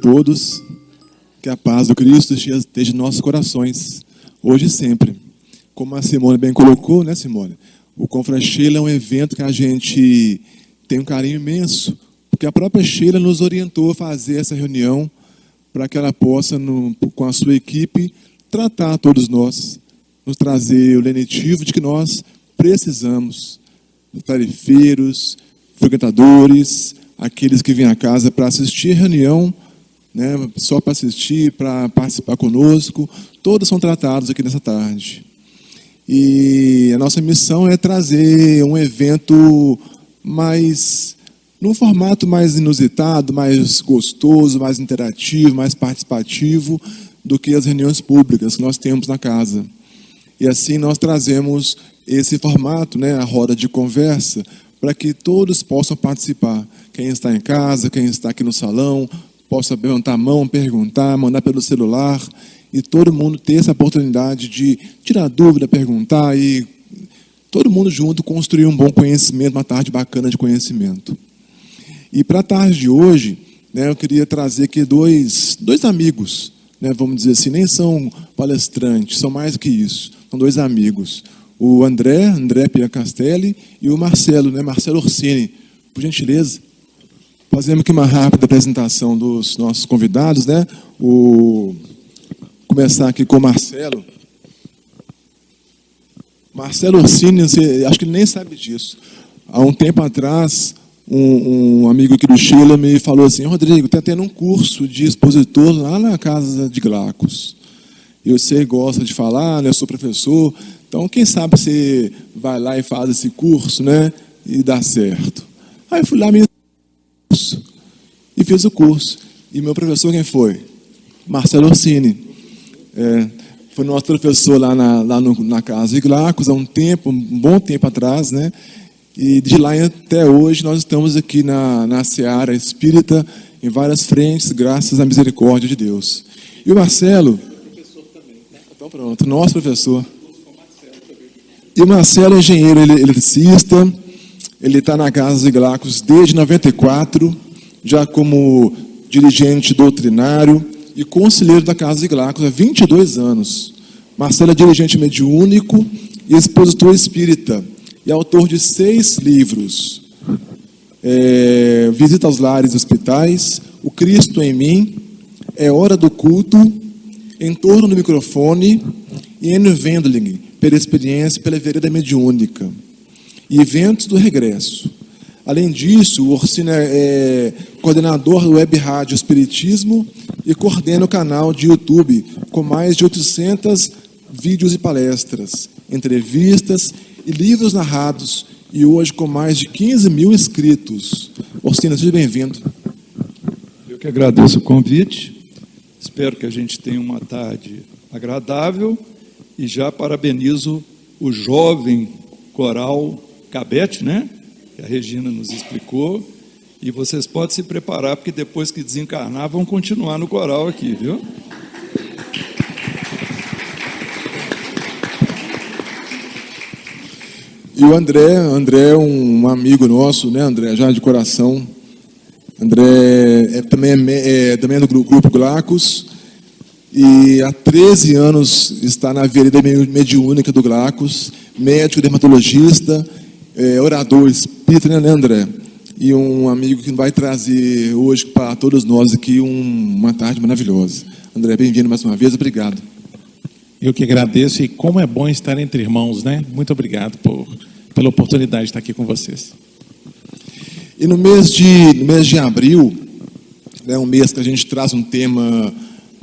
todos, que a paz do Cristo esteja em nossos corações, hoje e sempre. Como a Simone bem colocou, né, Simone? O Confra Sheila é um evento que a gente tem um carinho imenso, porque a própria Sheila nos orientou a fazer essa reunião para que ela possa, com a sua equipe, tratar todos nós, nos trazer o lenitivo de que nós precisamos, tarefeiros, frequentadores, aqueles que vêm à casa para assistir a reunião, né, só para assistir, para participar conosco, todos são tratados aqui nessa tarde. E a nossa missão é trazer um evento num formato mais inusitado, mais gostoso, mais interativo, mais participativo do que as reuniões públicas que nós temos na casa. E assim nós trazemos esse formato, né, a roda de conversa, para que todos possam participar. Quem está em casa, quem está aqui no salão, possa levantar a mão, perguntar, mandar pelo celular, e todo mundo ter essa oportunidade de tirar dúvida, perguntar, e todo mundo junto construir um bom conhecimento, uma tarde bacana de conhecimento. E para a tarde de hoje, né, eu queria trazer aqui dois amigos, né, vamos dizer assim, nem são palestrantes, são mais do que isso, são dois amigos. O André Pia Castelli, e o Marcelo, né, Marcelo Orsini. Por gentileza, fazemos aqui uma rápida apresentação dos nossos convidados, né? Começar aqui com o Marcelo. Marcelo Orsini, acho que ele nem sabe disso. Há um tempo atrás, um amigo aqui do Sheila me falou assim: Rodrigo, está tendo um curso de expositor lá na casa de Glacos. Você gosta de falar, né? Eu sou professor, então quem sabe você vai lá e faz esse curso, né? E dá certo. Aí eu fui lá e fiz o curso. E meu professor quem foi? Marcelo Orsini. Foi nosso professor lá na casa de Glacos há um bom tempo atrás, né? E de lá até hoje nós estamos aqui na Seara Espírita, em várias frentes, graças à misericórdia de Deus. E o Marcelo... Então pronto, nosso professor. E o Marcelo é engenheiro eletricista, ele está na casa de Glacos desde 94, já como dirigente doutrinário e conselheiro da casa de Glacos há 22 anos. Marcelo é dirigente mediúnico e expositor espírita, e autor de 6 livros. Visita aos Lares e Hospitais, O Cristo em Mim, É Hora do Culto, Em Torno do Microfone e N. Wendling, pela experiência, pela vereda mediúnica. E Eventos do Regresso. Além disso, o Orsini é coordenador do Web Rádio Espiritismo e coordena o canal de YouTube com mais de 800 vídeos e palestras, entrevistas e livros narrados, e hoje com mais de 15 mil inscritos. Orsini, seja bem-vindo. Eu que agradeço o convite, espero que a gente tenha uma tarde agradável e já parabenizo o jovem coral Cabete, né? Que a Regina nos explicou, e vocês podem se preparar, porque depois que desencarnar vão continuar no coral aqui, viu? E o André é um amigo nosso, né, André, já de coração. André também é do grupo Glacos, e há 13 anos está na vereda mediúnica do Glacos, médico, dermatologista, orador espírita, né, André? E um amigo que vai trazer hoje para todos nós aqui uma tarde maravilhosa. André, bem-vindo mais uma vez, obrigado. Eu que agradeço, e como é bom estar entre irmãos, né? Muito obrigado pela oportunidade de estar aqui com vocês. E no mês de abril, né, um mês que a gente traz um tema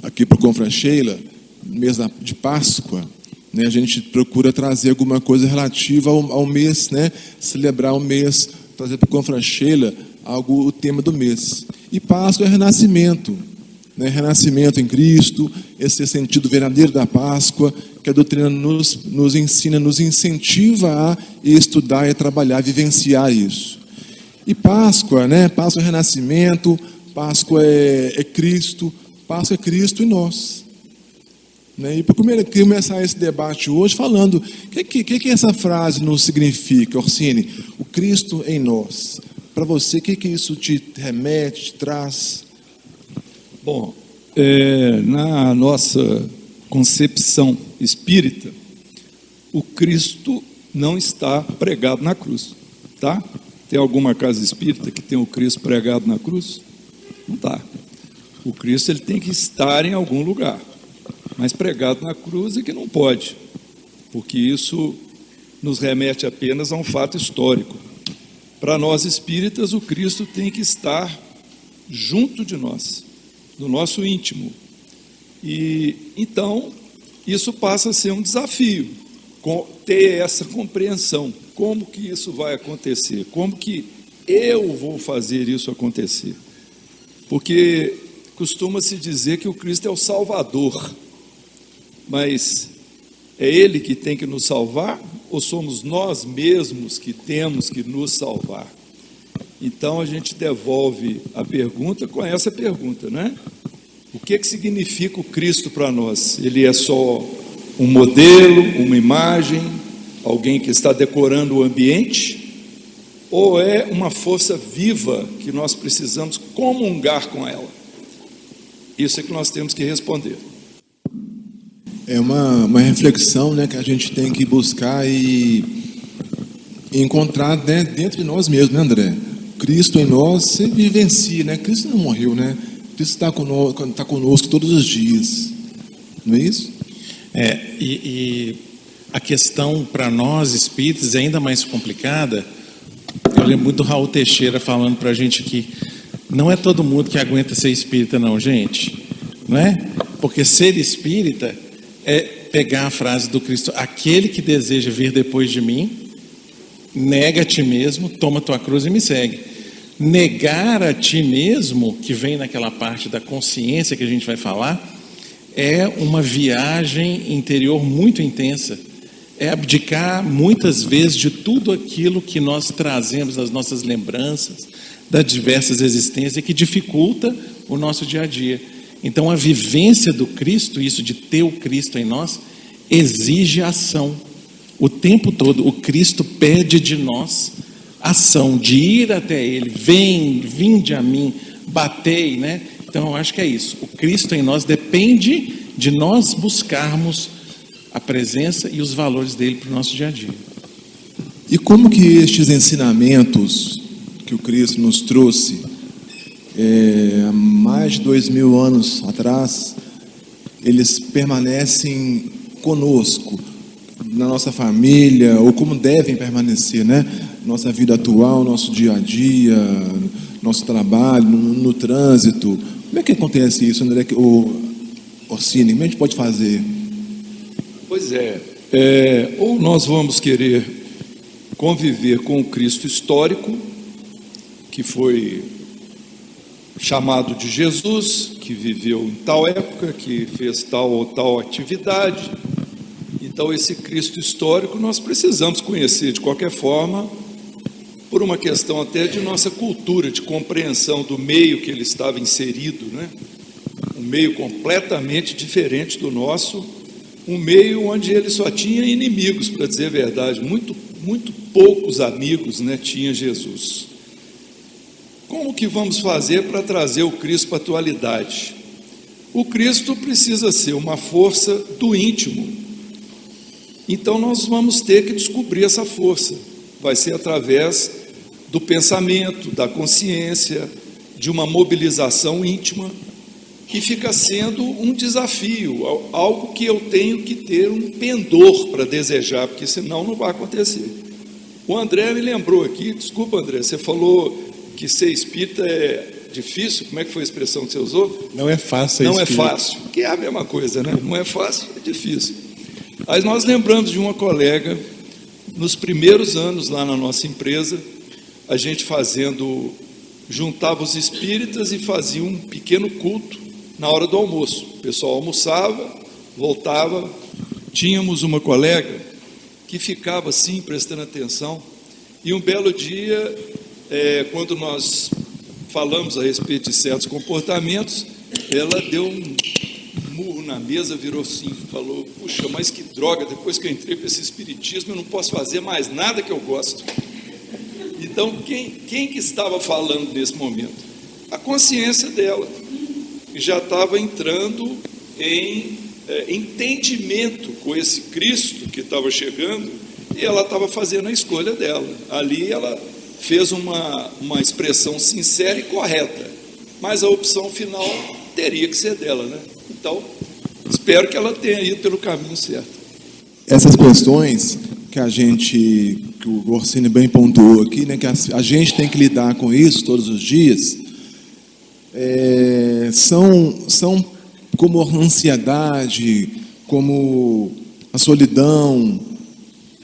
aqui para o Confra Sheila, mês de Páscoa, né, a gente procura trazer alguma coisa relativa ao mês, né, celebrar o mês, trazer para o Confra Sheila o tema do mês. E Páscoa é renascimento, né, renascimento em Cristo, esse sentido verdadeiro da Páscoa, que a doutrina nos ensina, nos incentiva a estudar, a trabalhar, a vivenciar isso. E Páscoa, né, Páscoa é renascimento, Páscoa é Cristo, Páscoa é Cristo em nós. Né? E para começar esse debate hoje, falando, o que essa frase nos significa, Orsini? O Cristo em nós. Para você, o que isso te remete, te traz? Bom, na nossa concepção espírita, o Cristo não está pregado na cruz, tá? Tem alguma casa espírita que tem o Cristo pregado na cruz? Não está. O Cristo ele tem que estar em algum lugar, mas pregado na cruz é que não pode, porque isso nos remete apenas a um fato histórico. Para nós espíritas, o Cristo tem que estar junto de nós, no nosso íntimo. E então, isso passa a ser um desafio, ter essa compreensão. Como que isso vai acontecer? Como que eu vou fazer isso acontecer? Porque costuma-se dizer que o Cristo é o Salvador, mas é Ele que tem que nos salvar ou somos nós mesmos que temos que nos salvar? Então a gente devolve a pergunta com essa pergunta, né? O que significa o Cristo para nós? Ele é só um modelo, uma imagem, alguém que está decorando o ambiente? Ou é uma força viva que nós precisamos comungar com ela? Isso é que nós temos que responder. É uma reflexão, né, que a gente tem que buscar e encontrar, né, dentro de nós mesmos, né, André? Cristo em nós se vivencia, né? Cristo não morreu, né? Cristo está conosco todos os dias, não é isso? E a questão para nós espíritas é ainda mais complicada. Eu lembro muito do Raul Teixeira falando para a gente que não é todo mundo que aguenta ser espírita, não, gente, não é? Porque ser espírita é pegar a frase do Cristo: aquele que deseja vir depois de mim, nega a ti mesmo, toma tua cruz e me segue. Negar a ti mesmo, que vem naquela parte da consciência que a gente vai falar, é uma viagem interior muito intensa. É abdicar muitas vezes de tudo aquilo que nós trazemos nas nossas lembranças, das diversas existências, e que dificulta o nosso dia a dia. Então a vivência do Cristo, isso de ter o Cristo em nós, exige ação. O tempo todo o Cristo pede de nós ação, de ir até Ele. Vinde a mim, batei, né? Então eu acho que é isso. O Cristo em nós depende de nós buscarmos a presença e os valores dele para o nosso dia a dia. E como que estes ensinamentos que o Cristo nos trouxe há mais de 2000 anos atrás, eles permanecem conosco, na nossa família, ou como devem permanecer, né? Nossa vida atual, nosso dia a dia, nosso trabalho, no trânsito. Como é que acontece isso, André? Orsini, como a gente pode fazer? Pois ou nós vamos querer conviver com o Cristo histórico, que foi chamado de Jesus, que viveu em tal época, que fez tal ou tal atividade. Então esse Cristo histórico nós precisamos conhecer de qualquer forma, por uma questão até de nossa cultura, de compreensão do meio que ele estava inserido, né? Um meio completamente diferente do nosso, um meio onde ele só tinha inimigos, para dizer a verdade, muito poucos amigos, né, tinha Jesus. Como que vamos fazer para trazer o Cristo para a atualidade? O Cristo precisa ser uma força do íntimo. Então nós vamos ter que descobrir essa força. Vai ser através do pensamento, da consciência, de uma mobilização íntima, que fica sendo um desafio, algo que eu tenho que ter um pendor para desejar, porque senão não vai acontecer. O André me lembrou aqui, desculpa, André, você falou que ser espírita é difícil. Como é que foi a expressão que você usou? Não é fácil. Não é fácil, que é a mesma coisa, né? Não é fácil, é difícil. Mas nós lembramos de uma colega, nos primeiros anos lá na nossa empresa, a gente juntava os espíritas e fazia um pequeno culto na hora do almoço. O pessoal almoçava, voltava. Tínhamos uma colega que ficava assim, prestando atenção, e um belo dia, quando nós falamos a respeito de certos comportamentos, ela deu um murro na mesa, virou assim, falou: puxa, mas que droga, depois que eu entrei para esse espiritismo, eu não posso fazer mais nada que eu gosto. Então, quem que estava falando nesse momento? A consciência dela. já estava entrando em entendimento com esse Cristo que estava chegando, e ela estava fazendo a escolha dela. Ali ela fez uma expressão sincera e correta, mas a opção final teria que ser dela, né? Então, espero que ela tenha ido pelo caminho certo. Essas questões que o Orsini bem pontuou aqui, né, que a gente tem que lidar com isso todos os dias, são como a ansiedade, como a solidão,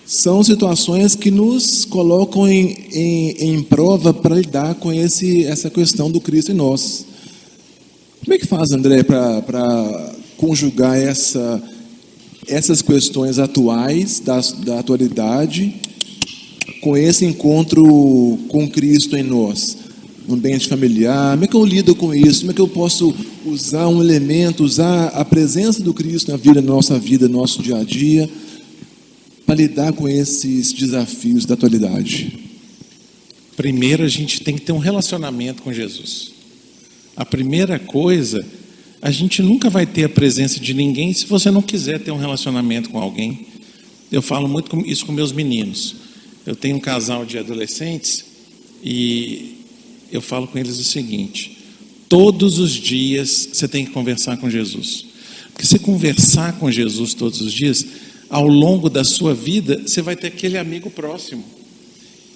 são situações que nos colocam em prova para lidar com essa questão do Cristo em nós. Como é que faz, André, para conjugar essas questões atuais, da atualidade, com esse encontro com Cristo em nós? No ambiente familiar, como é que eu lido com isso? Como é que eu posso usar um elemento, usar a presença do Cristo na nossa vida, no nosso dia a dia, para lidar com esses desafios da atualidade? Primeiro, a gente tem que ter um relacionamento com Jesus. A primeira coisa, a gente nunca vai ter a presença de ninguém se você não quiser ter um relacionamento com alguém. Eu falo muito isso com meus meninos. Eu tenho um casal de adolescentes e eu falo com eles o seguinte: todos os dias você tem que conversar com Jesus. Porque se conversar com Jesus todos os dias, ao longo da sua vida, você vai ter aquele amigo próximo.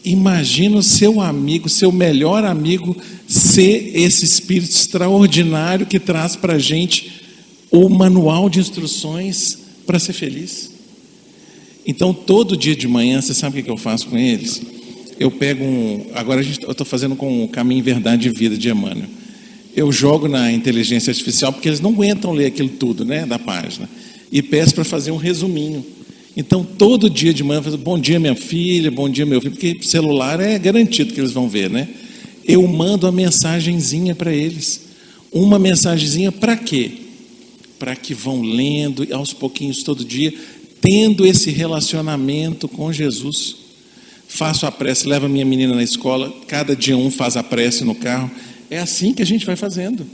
Imagina o seu amigo, seu melhor amigo, ser esse Espírito extraordinário que traz para a gente o manual de instruções para ser feliz. Então, todo dia de manhã, você sabe o que eu faço com eles? Eu pego agora eu estou fazendo com o Caminho, Verdade e Vida de Emmanuel. Eu jogo na inteligência artificial, porque eles não aguentam ler aquilo tudo, né, da página. E peço para fazer um resuminho. Então, todo dia de manhã, eu falo: bom dia, minha filha, bom dia, meu filho, porque celular é garantido que eles vão ver, né? Eu mando uma mensagenzinha para eles. Uma mensagenzinha para quê? Para que vão lendo aos pouquinhos todo dia, tendo esse relacionamento com Jesus. Faço a prece, levo a minha menina na escola, cada dia faz a prece no carro. É assim que a gente vai fazendo.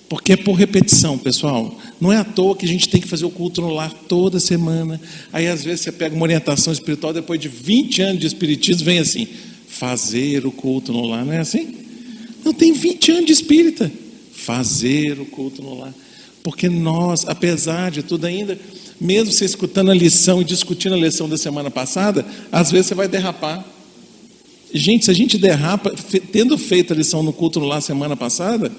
Porque é por repetição, pessoal. Não é à toa que a gente tem que fazer o culto no lar toda semana. Aí às vezes você pega uma orientação espiritual, depois de 20 anos de espiritismo, vem assim: fazer o culto no lar. Não é assim? Não, tem 20 anos de espírita. Fazer o culto no lar. Porque nós, apesar de tudo ainda, mesmo você escutando a lição e discutindo a lição da semana passada, às vezes você vai derrapar. Gente, se a gente derrapa, tendo feito a lição no culto no lar semana passada,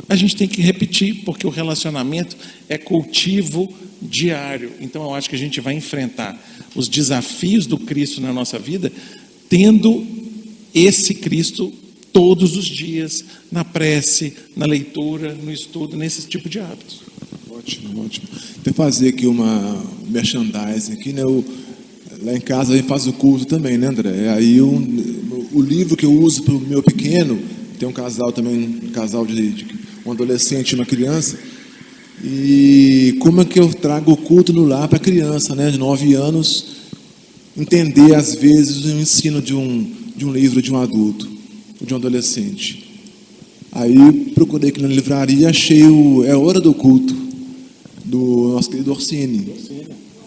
a gente tem que repetir, porque o relacionamento é cultivo diário. Então eu acho que a gente vai enfrentar os desafios do Cristo na nossa vida, tendo esse Cristo todos os dias, na prece, na leitura, no estudo, nesse tipo de hábitos. Ótimo, ótimo. Vou fazer aqui uma merchandising aqui, né? Lá em casa a gente faz o culto também, né, André? Aí o livro que eu uso para o meu pequeno, tem um casal também, um adolescente e uma criança, e como é que eu trago o culto no lar para a criança, né, de 9 anos, entender às vezes o ensino de um livro de um adulto, de um adolescente. Aí procurei aqui na livraria, achei É Hora do Culto, do nosso querido Orsini.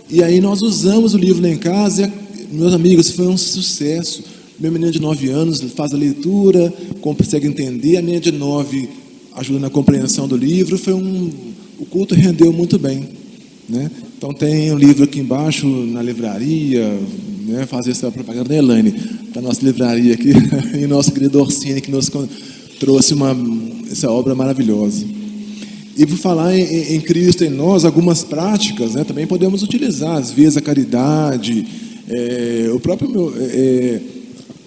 E aí nós usamos o livro lá em casa, e, meus amigos, foi um sucesso. Meu menino de 9 anos faz a leitura, consegue entender, a menina de 9 ajuda na compreensão do livro. O culto rendeu muito bem, né? Então tem um livro aqui embaixo na livraria, né? Fazer essa propaganda da Elaine, da nossa livraria aqui, e nosso querido Orsini, que nos trouxe essa obra maravilhosa. E por falar em Cristo em nós, algumas práticas, né, também podemos utilizar, às vezes a caridade,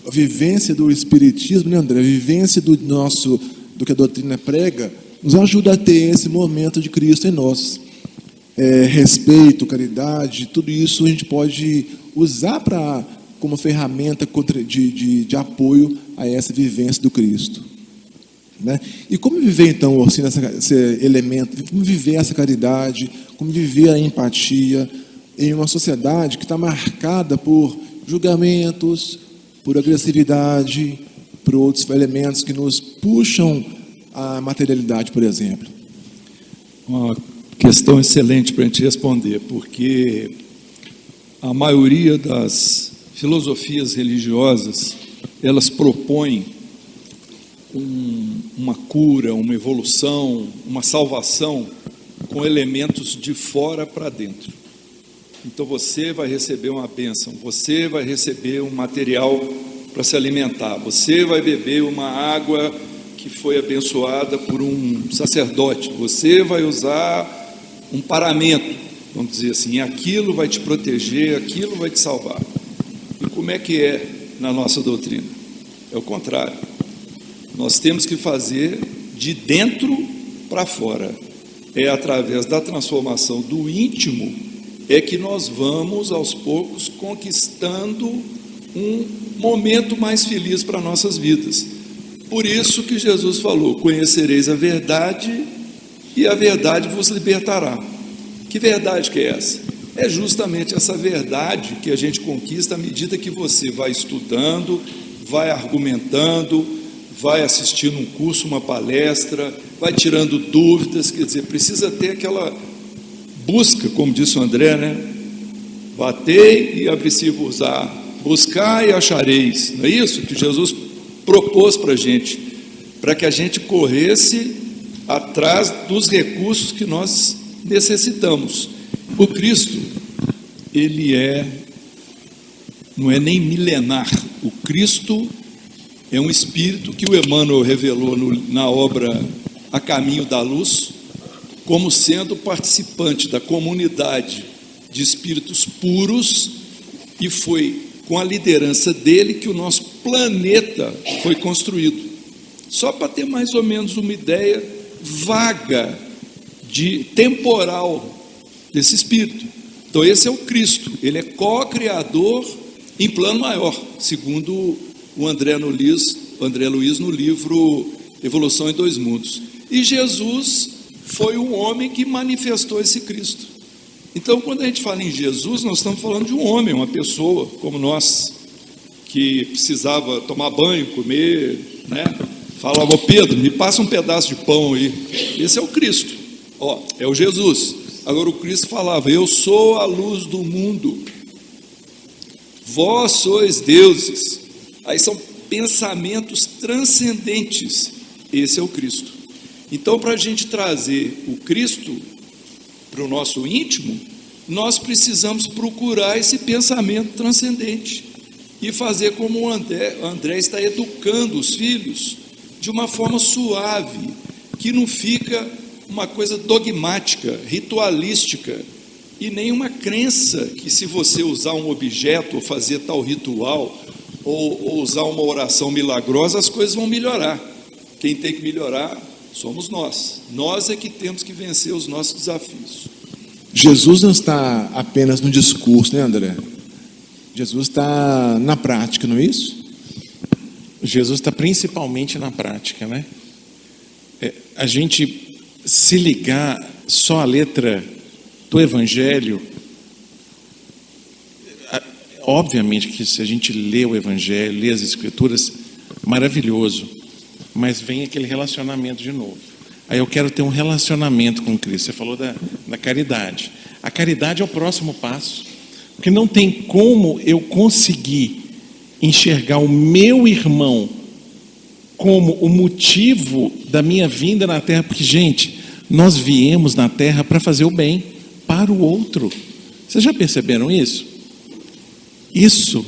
a vivência do Espiritismo, né, André? A vivência do que a doutrina prega, nos ajuda a ter esse momento de Cristo em nós. Respeito, caridade, tudo isso a gente pode usar como ferramenta de apoio a essa vivência do Cristo, né? E como viver então, Orsini, esse elemento, como viver essa caridade, como viver a empatia em uma sociedade que está marcada por julgamentos, por agressividade, por outros elementos que nos puxam à materialidade, por exemplo. Uma questão excelente para a gente responder, porque a maioria das filosofias religiosas, elas propõem uma cura, uma evolução, uma salvação com elementos de fora para dentro. Então você vai receber uma bênção, você vai receber um material para se alimentar, você vai beber uma água que foi abençoada por um sacerdote, você vai usar um paramento, vamos dizer assim, aquilo vai te proteger, aquilo vai te salvar. E como é que é na nossa doutrina? É o contrário. Nós temos que fazer de dentro para fora. É através da transformação do íntimo é que nós vamos, aos poucos, conquistando um momento mais feliz para nossas vidas. Por isso que Jesus falou: conhecereis a verdade e a verdade vos libertará. Que verdade que é essa? É justamente essa verdade que a gente conquista à medida que você vai estudando, vai argumentando, vai assistindo um curso, uma palestra, vai tirando dúvidas. Quer dizer, precisa ter aquela busca, como disse o André, né? Batei e abri-se-vos-á, buscar e achareis. Não é isso que Jesus propôs para a gente, para que a gente corresse atrás dos recursos que nós necessitamos. O Cristo, ele não é nem milenar. O Cristo é um espírito que o Emmanuel revelou na obra A Caminho da Luz, como sendo participante da comunidade de espíritos puros, e foi com a liderança dele que o nosso planeta foi construído. Só para ter mais ou menos uma ideia vaga de temporal desse espírito. Então esse é o Cristo, ele é co-criador em plano maior, segundo o André Luiz no livro Evolução em Dois Mundos. E Jesus foi o homem que manifestou esse Cristo. Então, quando a gente fala em Jesus, nós estamos falando de um homem, uma pessoa como nós, que precisava tomar banho, comer, né? Falava: ô Pedro, me passa um pedaço de pão aí. Esse é o Cristo, é o Jesus. Agora o Cristo falava: eu sou a luz do mundo, vós sois deuses. Aí são pensamentos transcendentes. Esse é o Cristo. Então, para a gente trazer o Cristo para o nosso íntimo, nós precisamos procurar esse pensamento transcendente e fazer como o André está educando os filhos, de uma forma suave, que não fica uma coisa dogmática, ritualística, e nem uma crença que, se você usar um objeto ou fazer tal ritual ou usar uma oração milagrosa, as coisas vão melhorar. Quem tem que melhorar somos nós. Nós é que temos que vencer os nossos desafios. Jesus não está apenas no discurso, né, André? Jesus está na prática, não é isso? Jesus está principalmente na prática, né? A gente se ligar só à letra do Evangelho, obviamente que se a gente lê o Evangelho, lê as Escrituras, maravilhoso, mas vem aquele relacionamento de novo. Aí eu quero ter um relacionamento com Cristo. Você falou da caridade. A caridade é o próximo passo, porque não tem como eu conseguir enxergar o meu irmão como o motivo da minha vinda na Terra, porque, gente, nós viemos na Terra para fazer o bem para o outro. Vocês já perceberam isso? Isso,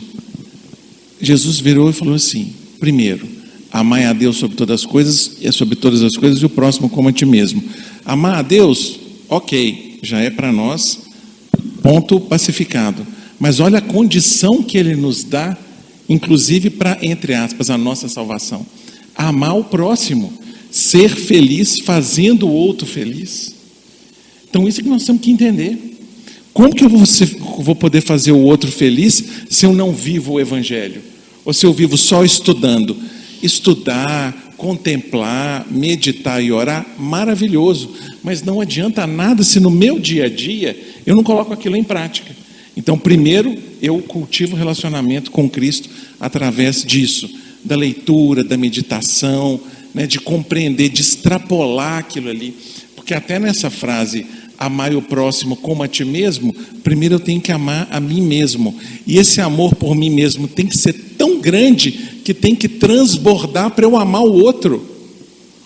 Jesus virou e falou assim: primeiro, amai a Deus sobre todas as coisas, e sobre todas as coisas, e o próximo como a ti mesmo. Amar a Deus, ok, já é para nós, ponto pacificado. Mas olha a condição que Ele nos dá, inclusive para, entre aspas, a nossa salvação. Amar o próximo, ser feliz fazendo o outro feliz. Então isso é que nós temos que entender. Como que eu vou poder fazer o outro feliz se eu não vivo o Evangelho? Ou se eu vivo só estudando? Estudar, contemplar, meditar e orar, maravilhoso. Mas não adianta nada se no meu dia a dia eu não coloco aquilo em prática. Então, primeiro, eu cultivo o relacionamento com Cristo através disso, da leitura, da meditação, né, de compreender, de extrapolar aquilo ali. Porque até nessa frase, amai o próximo como a ti mesmo, primeiro eu tenho que amar a mim mesmo. E esse amor por mim mesmo tem que ser tão grande que tem que transbordar para eu amar o outro.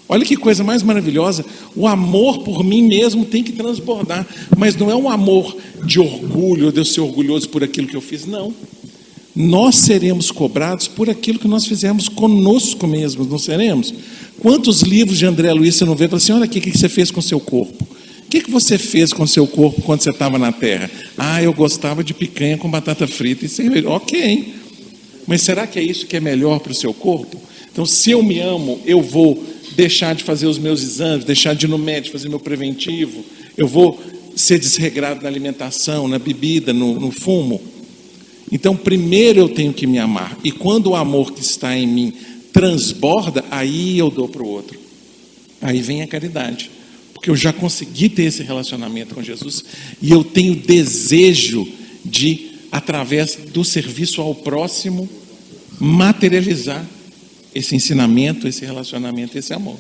Olha que coisa mais maravilhosa. O amor por mim mesmo tem que transbordar. Mas não é um amor de orgulho, de eu ser orgulhoso por aquilo que eu fiz, não. Nós seremos cobrados por aquilo que nós fizemos conosco mesmos, não seremos? Quantos livros de André Luiz você não vê? Fala assim, olha aqui o que você fez com o seu corpo. O que você fez com o seu corpo quando você estava na terra? Ah, eu gostava de picanha com batata frita. Isso é ok. Mas será que é isso que é melhor para o seu corpo? Então, se eu me amo, eu vou deixar de fazer os meus exames, deixar de ir no médico, fazer meu preventivo. Eu vou ser desregrado na alimentação, na bebida, no fumo. Então, primeiro eu tenho que me amar. E quando o amor que está em mim transborda, aí eu dou para o outro. Aí vem a caridade. Porque eu já consegui ter esse relacionamento com Jesus. E eu tenho desejo de, através do serviço ao próximo, materializar esse ensinamento, esse relacionamento, esse amor.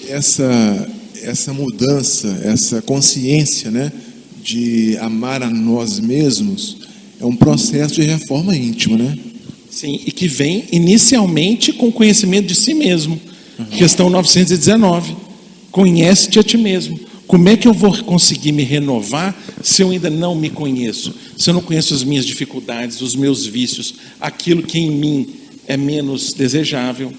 Essa mudança, essa consciência, né, de amar a nós mesmos, é um processo de reforma íntima, né? Sim, e que vem inicialmente com o conhecimento de si mesmo. Questão 919. Conhece-te a ti mesmo. Como é que eu vou conseguir me renovar se eu ainda não me conheço? Se eu não conheço as minhas dificuldades, os meus vícios, aquilo que em mim é menos desejável?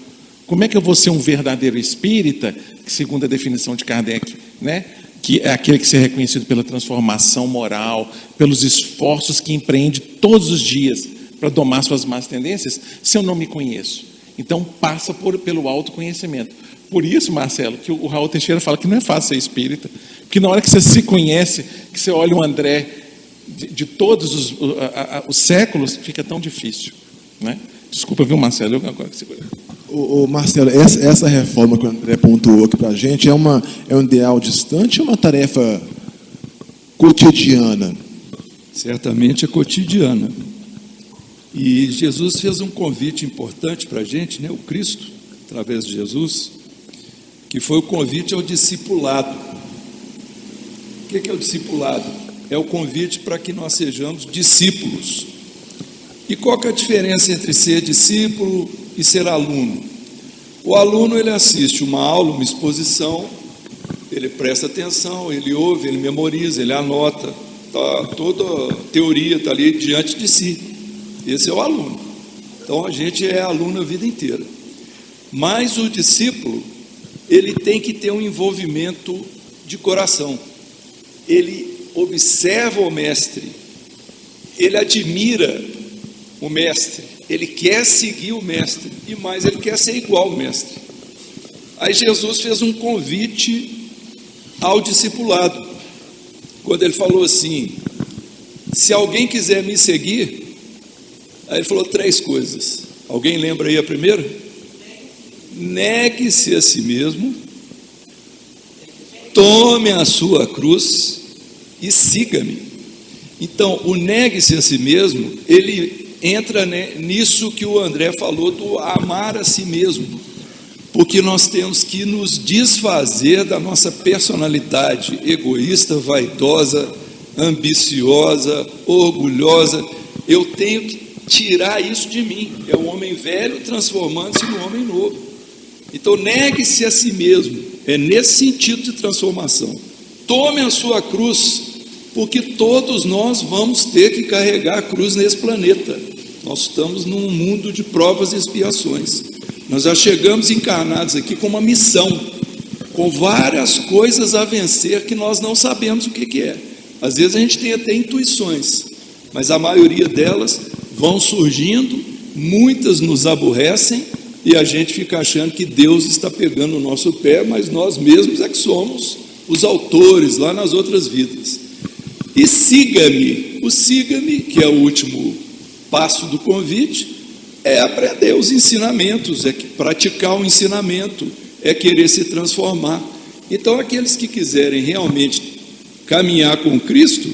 Como é que eu vou ser um verdadeiro espírita, segundo a definição de Kardec, né? Que é aquele que se é reconhecido pela transformação moral, pelos esforços que empreende todos os dias para domar suas más tendências, se eu não me conheço? Então passa pelo autoconhecimento. Por isso, Marcelo, que o Raul Teixeira fala que não é fácil ser espírita, porque na hora que você se conhece, que você olha o André de todos os séculos, fica tão difícil, né? Desculpa, viu, Marcelo? Eu agora que segura. Marcelo, essa reforma que o André pontuou aqui para a gente é um ideal distante ou uma tarefa cotidiana? Certamente é cotidiana. E Jesus fez um convite importante para a gente, né? O Cristo, através de Jesus, que foi o convite ao discipulado. O que é o discipulado? É o convite para que nós sejamos discípulos. E qual que é a diferença entre ser discípulo e ser aluno? O aluno, ele assiste uma aula, uma exposição, ele presta atenção, ele ouve, ele memoriza, ele anota, toda a teoria está ali diante de si. Esse é o aluno. Então a gente é aluno a vida inteira. Mas o discípulo, ele tem que ter um envolvimento de coração. Ele observa o mestre, ele admira o mestre, ele quer seguir o mestre, e mais, ele quer ser igual ao mestre. Aí Jesus fez um convite ao discipulado, quando ele falou assim: se alguém quiser me seguir, aí ele falou 3 coisas. Alguém lembra aí a primeira? Negue-se a si mesmo, tome a sua cruz e siga-me. Então, o negue-se a si mesmo, ele entra nisso que o André falou do amar a si mesmo, porque nós temos que nos desfazer da nossa personalidade egoísta, vaidosa, ambiciosa, orgulhosa. Eu tenho que tirar isso de mim. É o homem velho transformando-se no homem novo. Então negue-se a si mesmo, é nesse sentido de transformação. Tome a sua cruz, porque todos nós vamos ter que carregar a cruz nesse planeta. Nós estamos num mundo de provas e expiações. Nós já chegamos encarnados aqui com uma missão, com várias coisas a vencer que nós não sabemos o que é. Às vezes a gente tem até intuições, mas a maioria delas vão surgindo, muitas nos aborrecem e a gente fica achando que Deus está pegando o nosso pé, mas nós mesmos é que somos os autores lá nas outras vidas. E siga-me. O siga-me, que é o último passo do convite, é aprender os ensinamentos, é praticar o ensinamento, é querer se transformar. Então, aqueles que quiserem realmente caminhar com Cristo,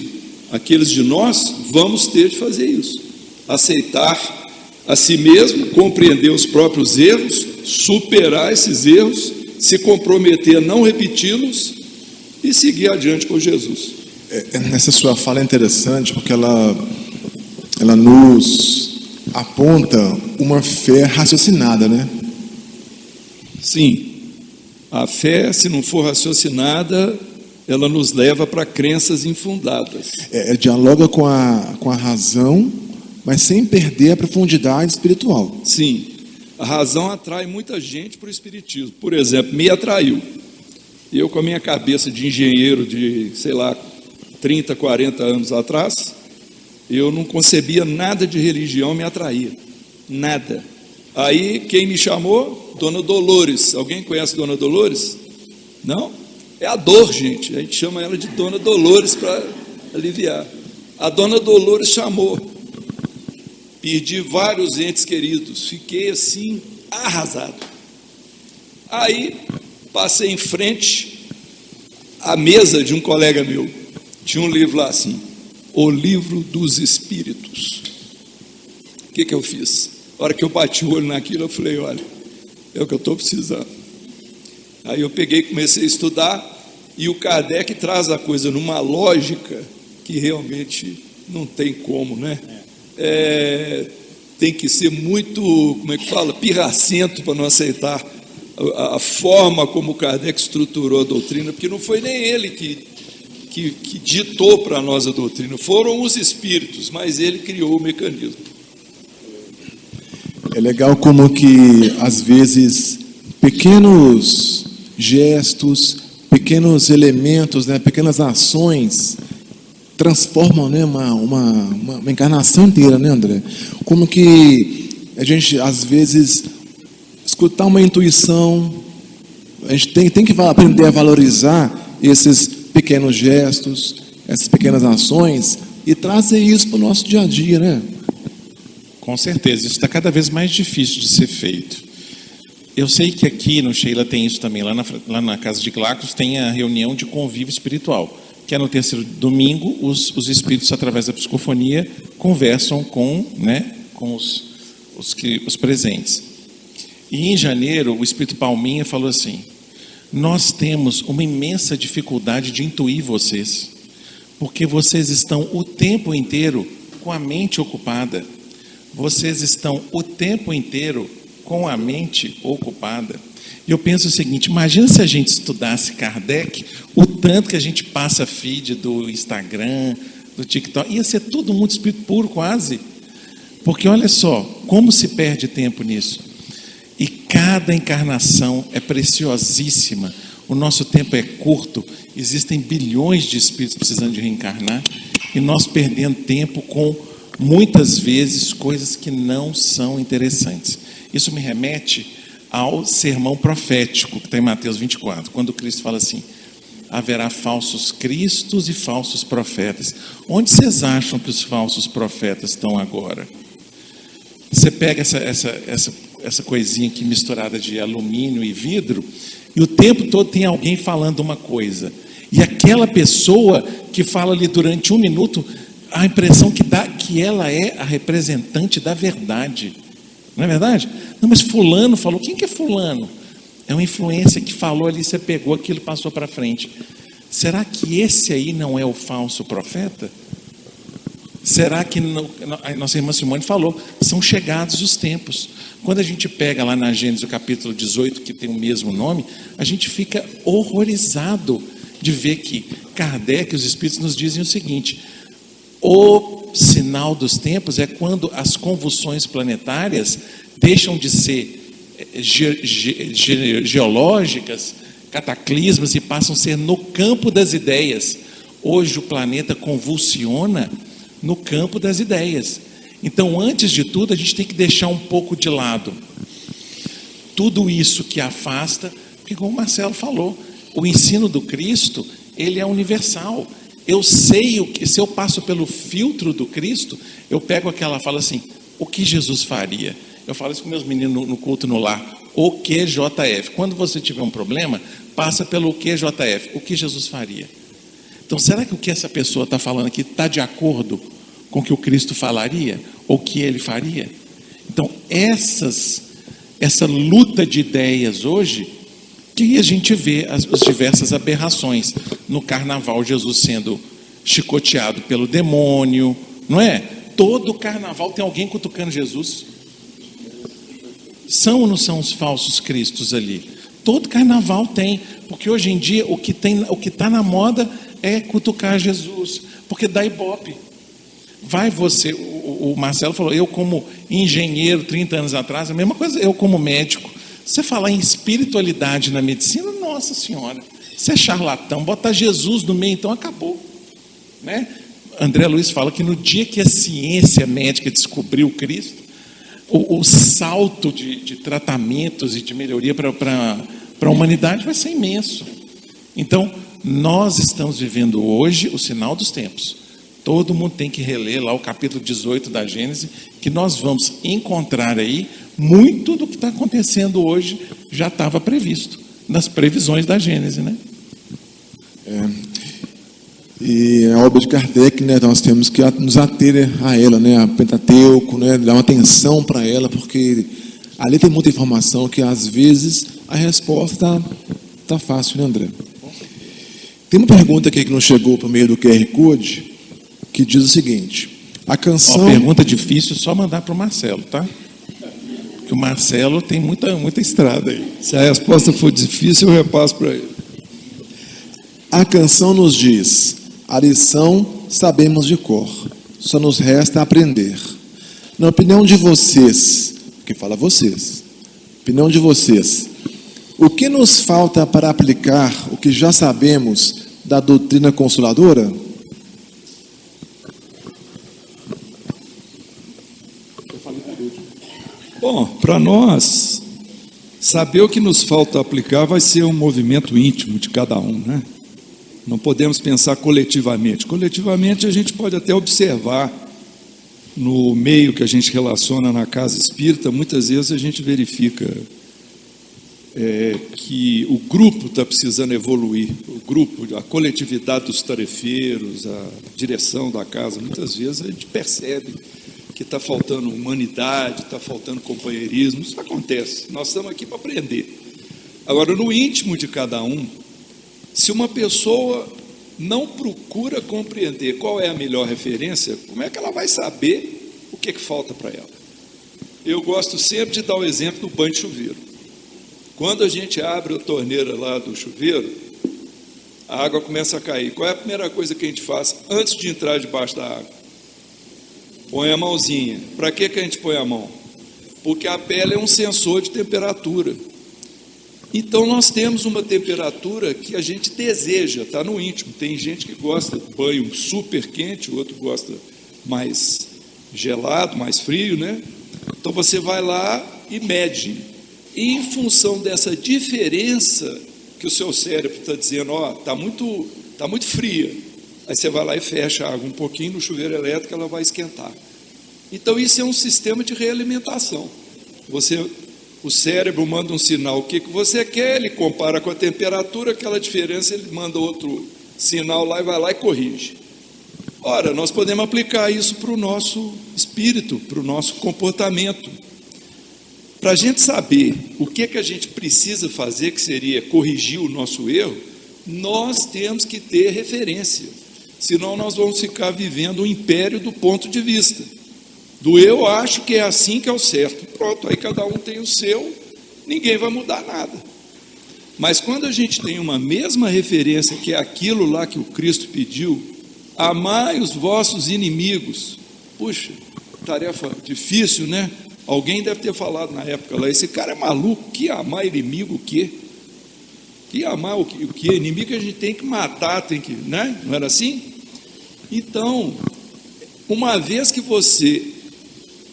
aqueles de nós, vamos ter de fazer isso. Aceitar a si mesmo, compreender os próprios erros, superar esses erros, se comprometer a não repeti-los e seguir adiante com Jesus. Essa sua fala é interessante porque ela nos aponta uma fé raciocinada, né? Sim, a fé, se não for raciocinada, ela nos leva para crenças infundadas. Dialoga com a razão, mas sem perder a profundidade espiritual. Sim, a razão atrai muita gente para o espiritismo. Por exemplo, me atraiu. Eu, com a minha cabeça de engenheiro de, 30, 40 anos atrás, eu não concebia nada de religião, me atraía. Nada. Aí, quem me chamou? Dona Dolores. Alguém conhece Dona Dolores? Não? É a dor, gente. A gente chama ela de Dona Dolores para aliviar. A Dona Dolores chamou. Perdi vários entes queridos. Fiquei assim, arrasado. Aí, passei em frente à mesa de um colega meu. Tinha um livro lá assim, O Livro dos Espíritos. O que eu fiz? A hora que eu bati o olho naquilo, eu falei, olha, é o que eu estou precisando. Aí eu peguei e comecei a estudar, e o Kardec traz a coisa numa lógica que realmente não tem como, né? Tem que ser muito, pirracento para não aceitar a forma como o Kardec estruturou a doutrina, porque não foi nem ele que ditou para nós a doutrina, foram os espíritos, mas ele criou o mecanismo. É legal como que, às vezes, pequenos gestos, pequenos elementos, né, pequenas ações, transformam, né, uma encarnação inteira, né, André? Como que a gente, às vezes, escutar uma intuição, a gente tem que aprender a valorizar esses pequenos gestos, essas pequenas ações e trazer isso para o nosso dia a dia, né? Com certeza, isso está cada vez mais difícil de ser feito. Eu sei que aqui no Sheila tem isso também, lá na Casa de Glacos tem a reunião de convívio espiritual, que é no terceiro domingo, os espíritos, através da psicofonia, conversam com os presentes. E em janeiro, o espírito Palminha falou assim: nós temos uma imensa dificuldade de intuir vocês, porque vocês estão o tempo inteiro com a mente ocupada. Vocês estão o tempo inteiro com a mente ocupada. E eu penso o seguinte, imagina se a gente estudasse Kardec, o tanto que a gente passa feed do Instagram, do TikTok, ia ser todo mundo espírito puro quase. Porque olha só, como se perde tempo nisso. E cada encarnação é preciosíssima. O nosso tempo é curto, existem bilhões de espíritos precisando de reencarnar, e nós perdendo tempo com, muitas vezes, coisas que não são interessantes. Isso me remete ao sermão profético, que está em Mateus 24, quando Cristo fala assim: haverá falsos cristos e falsos profetas. Onde vocês acham que os falsos profetas estão agora? Você pega essa coisinha aqui misturada de alumínio e vidro, e o tempo todo tem alguém falando uma coisa, e aquela pessoa que fala ali durante um minuto, a impressão que dá que ela é a representante da verdade. Não é verdade? Não, mas fulano falou. Quem que é fulano? É uma influência que falou ali, você pegou aquilo e passou para frente. Será que esse aí não é o falso profeta? Será que não? A nossa irmã Simone falou, são chegados os tempos. Quando a gente pega lá na Gênesis, o capítulo 18, que tem o mesmo nome, a gente fica horrorizado de ver que Kardec e os Espíritos nos dizem o seguinte: o sinal dos tempos é quando as convulsões planetárias deixam de ser geológicas, cataclismas, e passam a ser no campo das ideias. Hoje o planeta convulsiona no campo das ideias. Então, antes de tudo, a gente tem que deixar um pouco de lado tudo isso que afasta, porque, como o Marcelo falou, o ensino do Cristo, ele é universal. Eu sei o que, se eu passo pelo filtro do Cristo, eu pego aquela, fala assim: o que Jesus faria? Eu falo isso com meus meninos no culto no lar: o QJF. Quando você tiver um problema, passa pelo QJF. O que Jesus faria? Então, será que o que essa pessoa está falando aqui está de acordo com o que o Cristo falaria? Ou o que ele faria? Então, essa luta de ideias hoje Que aí a gente vê as diversas aberrações. No carnaval, Jesus sendo chicoteado pelo demônio, não é? Todo carnaval tem alguém cutucando Jesus. São ou não são os falsos cristos ali? Todo carnaval tem, porque hoje em dia o que está na moda é cutucar Jesus, porque dá ibope. Vai você, o Marcelo falou, eu como engenheiro 30 anos atrás, a mesma coisa, eu como médico. Você falar em espiritualidade na medicina, nossa senhora, você é charlatão, botar Jesus no meio, então acabou, né? André Luiz fala que no dia que a ciência médica descobriu Cristo, o salto de tratamentos e de melhoria para a humanidade vai ser imenso. Então, nós estamos vivendo hoje o sinal dos tempos. Todo mundo tem que reler lá o capítulo 18 da Gênesis, que nós vamos encontrar aí muito do que está acontecendo hoje já estava previsto nas previsões da Gênesis, né? E a obra de Kardec, né, nós temos que nos ater a ela, né, a Pentateuco, né, dar uma atenção para ela, porque ali tem muita informação que às vezes a resposta tá fácil, né, André? Tem uma pergunta aqui que não chegou por meio do QR Code, que diz o seguinte: a canção... Uma pergunta difícil, só mandar para o Marcelo, tá? Porque o Marcelo tem muita estrada aí. Se a resposta for difícil, eu repasso para ele. A canção nos diz: a lição sabemos de cor, só nos resta aprender. Na opinião de vocês, que fala vocês, opinião de vocês, o que nos falta para aplicar o que já sabemos da doutrina consoladora? Bom, para nós, saber o que nos falta aplicar vai ser um movimento íntimo de cada um, né? Não podemos pensar coletivamente. Coletivamente a gente pode até observar no meio que a gente relaciona na casa espírita, muitas vezes a gente verifica que o grupo está precisando evoluir, o grupo, a coletividade dos tarefeiros, a direção da casa, muitas vezes a gente percebe que está faltando humanidade, está faltando companheirismo. Isso acontece, nós estamos aqui para aprender. Agora, no íntimo de cada um, se uma pessoa não procura compreender qual é a melhor referência, como é que ela vai saber o que falta para ela? Eu gosto sempre de dar o exemplo do banho de chuveiro. Quando a gente abre a torneira lá do chuveiro, a água começa a cair. Qual é a primeira coisa que a gente faz antes de entrar debaixo da água? Põe a mãozinha. Para que a gente põe a mão? Porque a pele é um sensor de temperatura. Então nós temos uma temperatura que a gente deseja, está no íntimo. Tem gente que gosta de banho super quente, o outro gosta mais gelado, mais frio, né? Então você vai lá e mede. E em função dessa diferença que o seu cérebro está dizendo, está muito fria. Aí você vai lá e fecha a água um pouquinho no chuveiro elétrico, ela vai esquentar. Então isso é um sistema de realimentação. O cérebro manda um sinal, o que você quer, ele compara com a temperatura, aquela diferença, ele manda outro sinal lá e vai lá e corrige. Ora, nós podemos aplicar isso para o nosso espírito, para o nosso comportamento. Para a gente saber o que a gente precisa fazer, que seria corrigir o nosso erro, nós temos que ter referência. Senão nós vamos ficar vivendo o império do ponto de vista. Do eu acho que é assim que é o certo. Pronto, aí cada um tem o seu, ninguém vai mudar nada. Mas quando a gente tem uma mesma referência, que é aquilo lá que o Cristo pediu, amai os vossos inimigos. Puxa, tarefa difícil, né? Alguém deve ter falado na época lá, esse cara é maluco, que amar inimigo o quê? Que amar o quê? Inimigo a gente tem que matar, tem que, né? Não era assim? Então, uma vez que você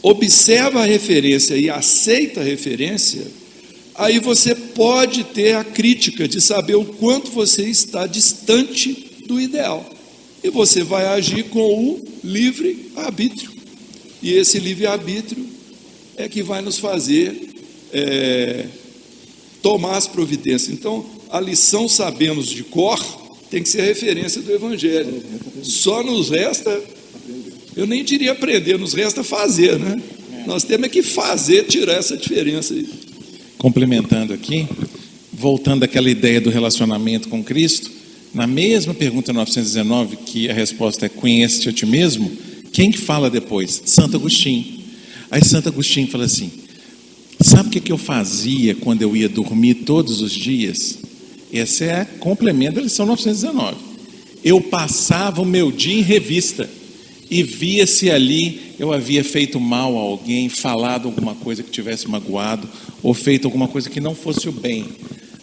observa a referência e aceita a referência, aí você pode ter a crítica de saber o quanto você está distante do ideal. E você vai agir com o livre-arbítrio. E esse livre-arbítrio é que vai nos fazer tomar as providências. Então, a lição sabemos de cor tem que ser a referência do Evangelho. Só nos resta, eu nem diria aprender, nos resta fazer, né? Nós temos que fazer, tirar essa diferença aí. Complementando aqui, voltando àquela ideia do relacionamento com Cristo, na mesma pergunta 919, que a resposta é conhece-te a ti mesmo, quem que fala depois? Santo Agostinho. Aí Santo Agostinho fala assim, sabe o que eu fazia quando eu ia dormir todos os dias? Esse é complemento da lição 919. Eu passava o meu dia em revista e via se ali eu havia feito mal a alguém, falado alguma coisa que tivesse magoado, ou feito alguma coisa que não fosse o bem.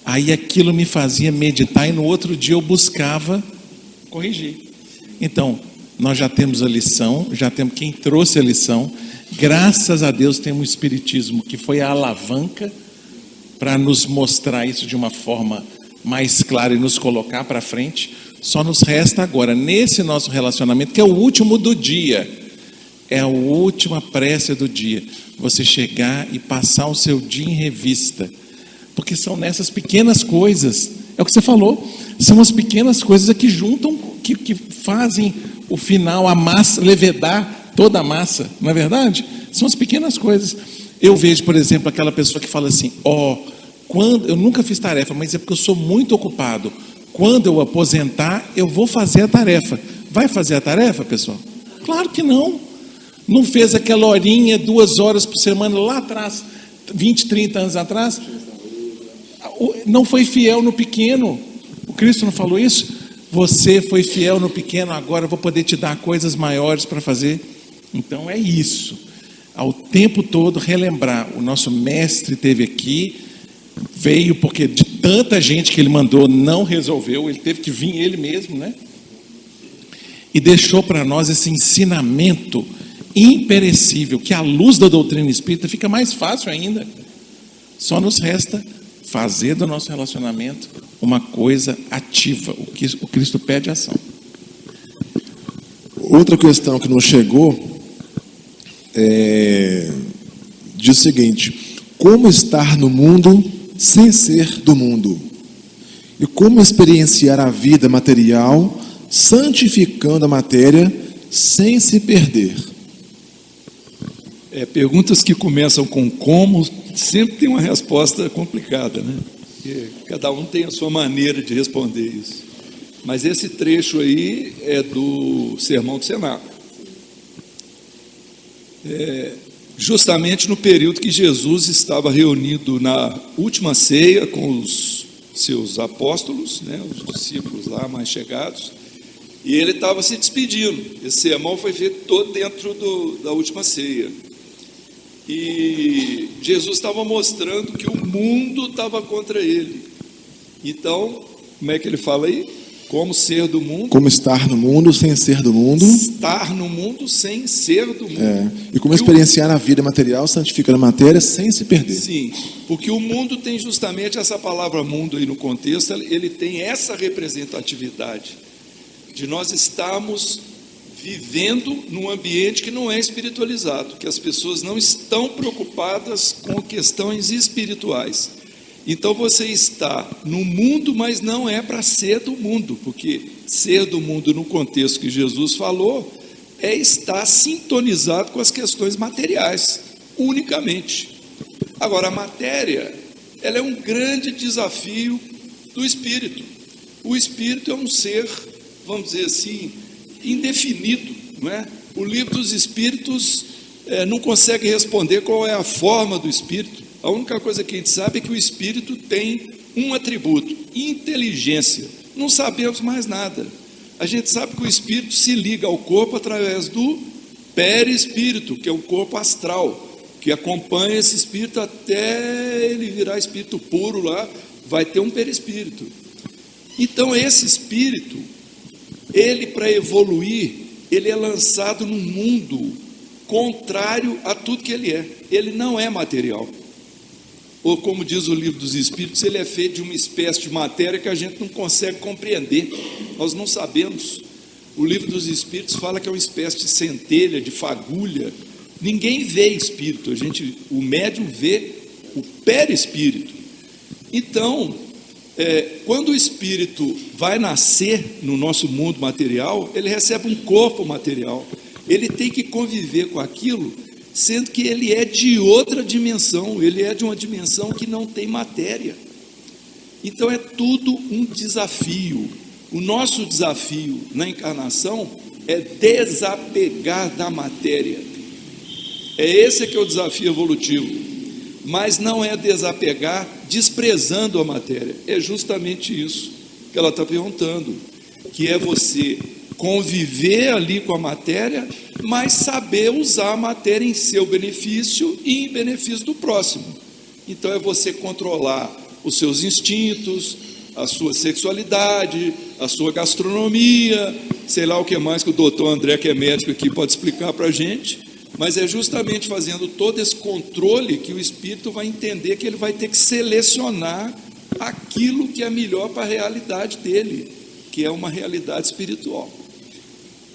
Aí aquilo me fazia meditar e no outro dia eu buscava corrigir. Então, nós já temos a lição, já temos quem trouxe a lição. Graças a Deus temos o Espiritismo, que foi a alavanca para nos mostrar isso de uma forma mais clara e nos colocar para frente. Só nos resta agora, nesse nosso relacionamento, que é o último do dia, é a última prece do dia, você chegar e passar o seu dia em revista, porque são nessas pequenas coisas, é o que você falou, são as pequenas coisas que juntam, que fazem o final, a massa, levedar toda a massa, não é verdade? São as pequenas coisas. Eu vejo, por exemplo, aquela pessoa que fala assim, quando eu nunca fiz tarefa, mas é porque eu sou muito ocupado, quando eu aposentar, eu vou fazer a tarefa. Vai fazer a tarefa, pessoal? Claro que não. Não fez aquela horinha, 2 horas por semana lá atrás, 20, 30 anos atrás. Não foi fiel no pequeno. O Cristo não falou isso? Você foi fiel no pequeno, agora eu vou poder te dar coisas maiores para fazer. Então é isso. Ao tempo todo relembrar. O nosso mestre esteve aqui, veio porque de tanta gente que ele mandou não resolveu, ele teve que vir ele mesmo, né? E deixou para nós esse ensinamento imperecível, que à luz da doutrina espírita fica mais fácil ainda. Só nos resta fazer do nosso relacionamento uma coisa ativa, o que o Cristo pede ação. Outra questão que nos chegou diz o seguinte: como estar no mundo sem ser do mundo? E como experienciar a vida material, santificando a matéria, sem se perder? Perguntas que começam com como, sempre tem uma resposta complicada, né? Porque cada um tem a sua maneira de responder isso. Mas esse trecho aí é do Sermão do Cenáculo. Justamente no período que Jesus estava reunido na última ceia com os seus apóstolos, né, os discípulos lá mais chegados, e ele estava se despedindo. Esse sermão foi feito todo dentro da última ceia. E Jesus estava mostrando que o mundo estava contra ele. Então, como é que ele fala aí? Como ser do mundo? Como estar no mundo sem ser do mundo? Estar no mundo sem ser do mundo. E como experienciar a vida material, santificando a matéria, sem se perder. Sim, porque o mundo tem justamente essa palavra mundo aí no contexto, ele tem essa representatividade de nós estarmos vivendo num ambiente que não é espiritualizado, que as pessoas não estão preocupadas com questões espirituais. Então você está no mundo, mas não é para ser do mundo, porque ser do mundo no contexto que Jesus falou é estar sintonizado com as questões materiais, unicamente. Agora, a matéria, ela é um grande desafio do espírito. O espírito é um ser, vamos dizer assim, indefinido, não é? O livro dos Espíritos não consegue responder qual é a forma do espírito. A única coisa que a gente sabe é que o espírito tem um atributo: inteligência. Não sabemos mais nada. A gente sabe que o espírito se liga ao corpo através do perispírito, que é o corpo astral, que acompanha esse espírito até ele virar espírito puro lá, vai ter um perispírito. Então esse espírito, ele, para evoluir, ele é lançado num mundo contrário a tudo que ele é. Ele não é material. Ou como diz o livro dos Espíritos, ele é feito de uma espécie de matéria que a gente não consegue compreender. Nós não sabemos. O livro dos Espíritos fala que é uma espécie de centelha, de fagulha. Ninguém vê espírito. O médium vê o perispírito. Então, quando o espírito vai nascer no nosso mundo material, ele recebe um corpo material. Ele tem que conviver com aquilo, sendo que ele é de outra dimensão, ele é de uma dimensão que não tem matéria. Então é tudo um desafio. O nosso desafio na encarnação é desapegar da matéria. Esse que é o desafio evolutivo. Mas não é desapegar desprezando a matéria. É justamente isso que ela está perguntando, que é você conviver ali com a matéria, mas saber usar a matéria em seu benefício e em benefício do próximo. Então é você controlar os seus instintos, a sua sexualidade, a sua gastronomia, sei lá o que mais que o doutor André, que é médico aqui, pode explicar para a gente, mas é justamente fazendo todo esse controle que o espírito vai entender que ele vai ter que selecionar aquilo que é melhor para a realidade dele, que é uma realidade espiritual.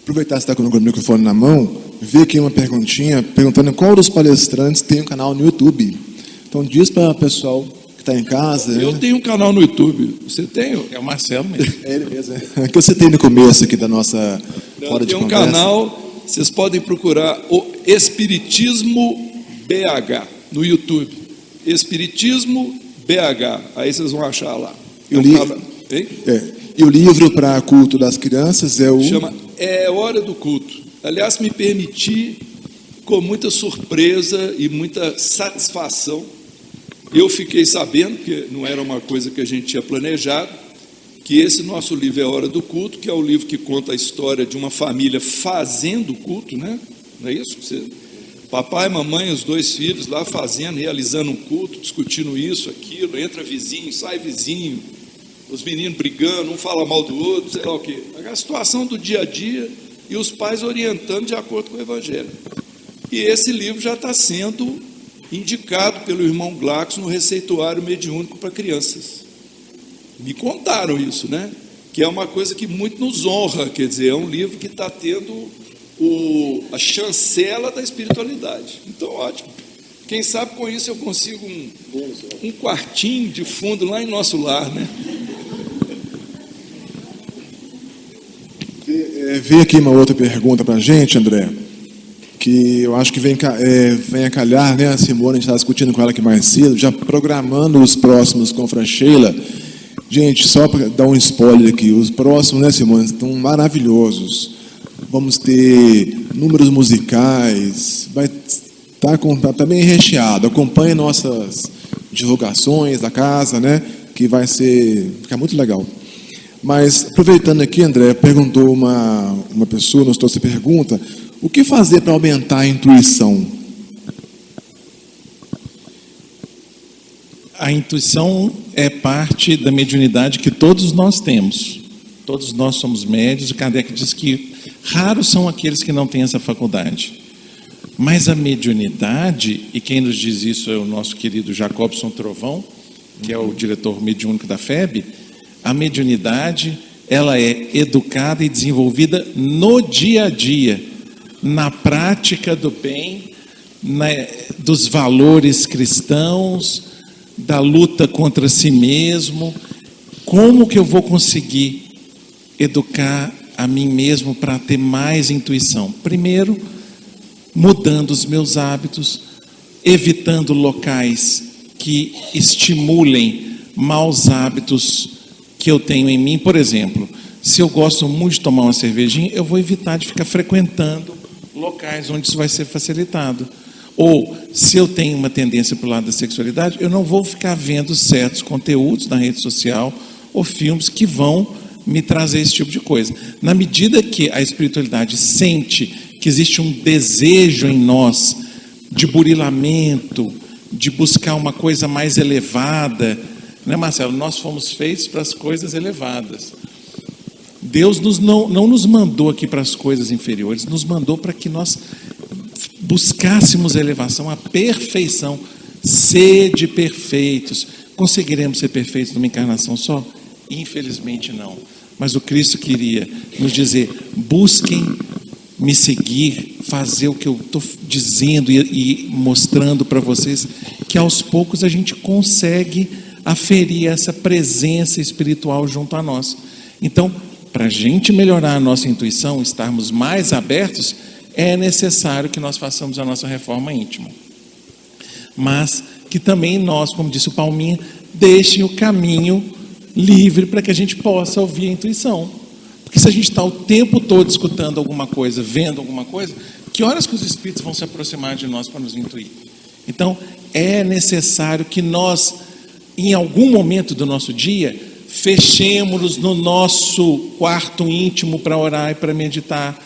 Aproveitar que você está com o microfone na mão, vi aqui uma perguntinha, perguntando qual dos palestrantes tem um canal no YouTube. Então diz para o pessoal que está em casa. Eu tenho um canal no YouTube. Você tem? É o Marcelo mesmo. É ele mesmo. É que eu citei no começo aqui da nossa hora de conversa. Tem um canal, vocês podem procurar o Espiritismo BH no YouTube. Espiritismo BH. Aí vocês vão achar lá. E o livro para culto das crianças é o... Chama É Hora do Culto. Aliás, me permiti, com muita surpresa e muita satisfação, eu fiquei sabendo, que não era uma coisa que a gente tinha planejado, que esse nosso livro É Hora do Culto, que é o livro que conta a história de uma família fazendo culto, né? Não é isso? Papai, mamãe, os 2 filhos lá fazendo, realizando um culto, discutindo isso, aquilo, entra vizinho, sai vizinho, os meninos brigando, um fala mal do outro, sei lá o quê. A situação do dia a dia e os pais orientando de acordo com o Evangelho. E esse livro já está sendo indicado pelo irmão Glacos no receituário mediúnico para crianças. Me contaram isso, né? Que é uma coisa que muito nos honra, quer dizer, é um livro que está tendo a chancela da espiritualidade. Então, ótimo. Quem sabe com isso eu consigo um quartinho de fundo lá em nosso lar, né? Vi aqui uma outra pergunta para a gente, André, que eu acho que vem a calhar, né? A Simone, a gente estava discutindo com ela aqui mais cedo, já programando os próximos com a Francheila. Gente, só para dar um spoiler aqui, os próximos, né, Simone, estão maravilhosos. Vamos ter números musicais, vai estar bem recheado. Acompanhe nossas divulgações da casa, né? Que vai ficar muito legal. Mas, aproveitando aqui, André, perguntou uma pessoa, nos trouxe a pergunta, o que fazer para aumentar a intuição? A intuição é parte da mediunidade que todos nós temos. Todos nós somos médios, e Kardec diz que raros são aqueles que não têm essa faculdade. Mas a mediunidade, e quem nos diz isso é o nosso querido Jacobson Trovão, que é o diretor mediúnico da FEB, a mediunidade, ela é educada e desenvolvida no dia a dia, na prática do bem, dos valores cristãos, da luta contra si mesmo. Como que eu vou conseguir educar a mim mesmo para ter mais intuição? Primeiro, mudando os meus hábitos, evitando locais que estimulem maus hábitos que eu tenho em mim. Por exemplo, se eu gosto muito de tomar uma cervejinha, eu vou evitar de ficar frequentando locais onde isso vai ser facilitado. Ou, se eu tenho uma tendência para o lado da sexualidade, eu não vou ficar vendo certos conteúdos na rede social ou filmes que vão me trazer esse tipo de coisa. Na medida que a espiritualidade sente que existe um desejo em nós de burilamento, de buscar uma coisa mais elevada, né, Marcelo? Nós fomos feitos para as coisas elevadas. Deus não nos mandou aqui para as coisas inferiores, nos mandou para que nós buscássemos a elevação, a perfeição. Sede perfeitos. Conseguiremos ser perfeitos numa encarnação só? Infelizmente não. Mas o Cristo queria nos dizer: busquem me seguir, fazer o que eu estou dizendo e mostrando para vocês, que aos poucos a gente consegue aferir essa presença espiritual junto a nós. Então, para a gente melhorar a nossa intuição, estarmos mais abertos, é necessário que nós façamos a nossa reforma íntima. Mas que também nós, como disse o Palminha, deixem o caminho livre para que a gente possa ouvir a intuição. Porque se a gente está o tempo todo escutando alguma coisa, vendo alguma coisa, que horas que os espíritos vão se aproximar de nós para nos intuir? Então, é necessário que nós, em algum momento do nosso dia, fechemos-nos no nosso quarto íntimo para orar e para meditar.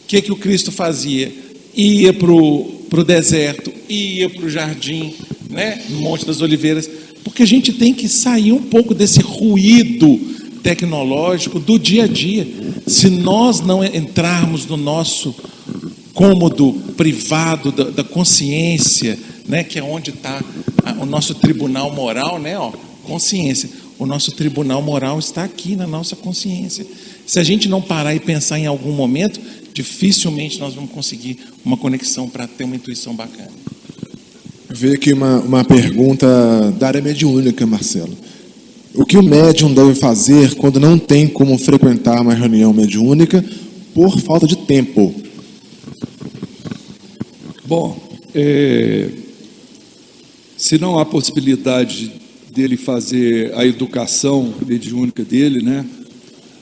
O que o Cristo fazia? Ia para o deserto, ia para o jardim, né? No Monte das Oliveiras, porque a gente tem que sair um pouco desse ruído tecnológico do dia a dia. Se nós não entrarmos no nosso cômodo privado da consciência, né? Que é onde está o nosso tribunal moral, né? Consciência. O nosso tribunal moral está aqui na nossa consciência. Se a gente não parar e pensar em algum momento, dificilmente nós vamos conseguir uma conexão para ter uma intuição bacana. Veio aqui uma pergunta da área mediúnica, Marcelo. O que o médium deve fazer quando não tem como frequentar uma reunião mediúnica por falta de tempo? Bom, se não há possibilidade dele fazer a educação mediúnica dele, né?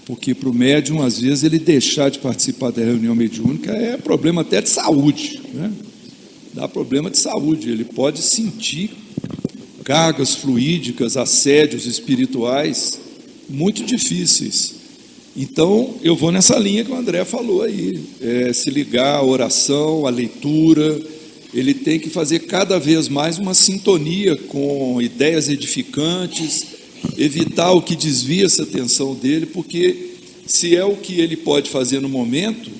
Porque para o médium, às vezes, ele deixar de participar da reunião mediúnica é problema até de saúde, né? Dá problema de saúde, ele pode sentir cargas fluídicas, assédios espirituais muito difíceis. Então, eu vou nessa linha que o André falou aí, se ligar à oração, à leitura. Ele tem que fazer cada vez mais uma sintonia com ideias edificantes, evitar o que desvia essa atenção dele, porque se é o que ele pode fazer no momento,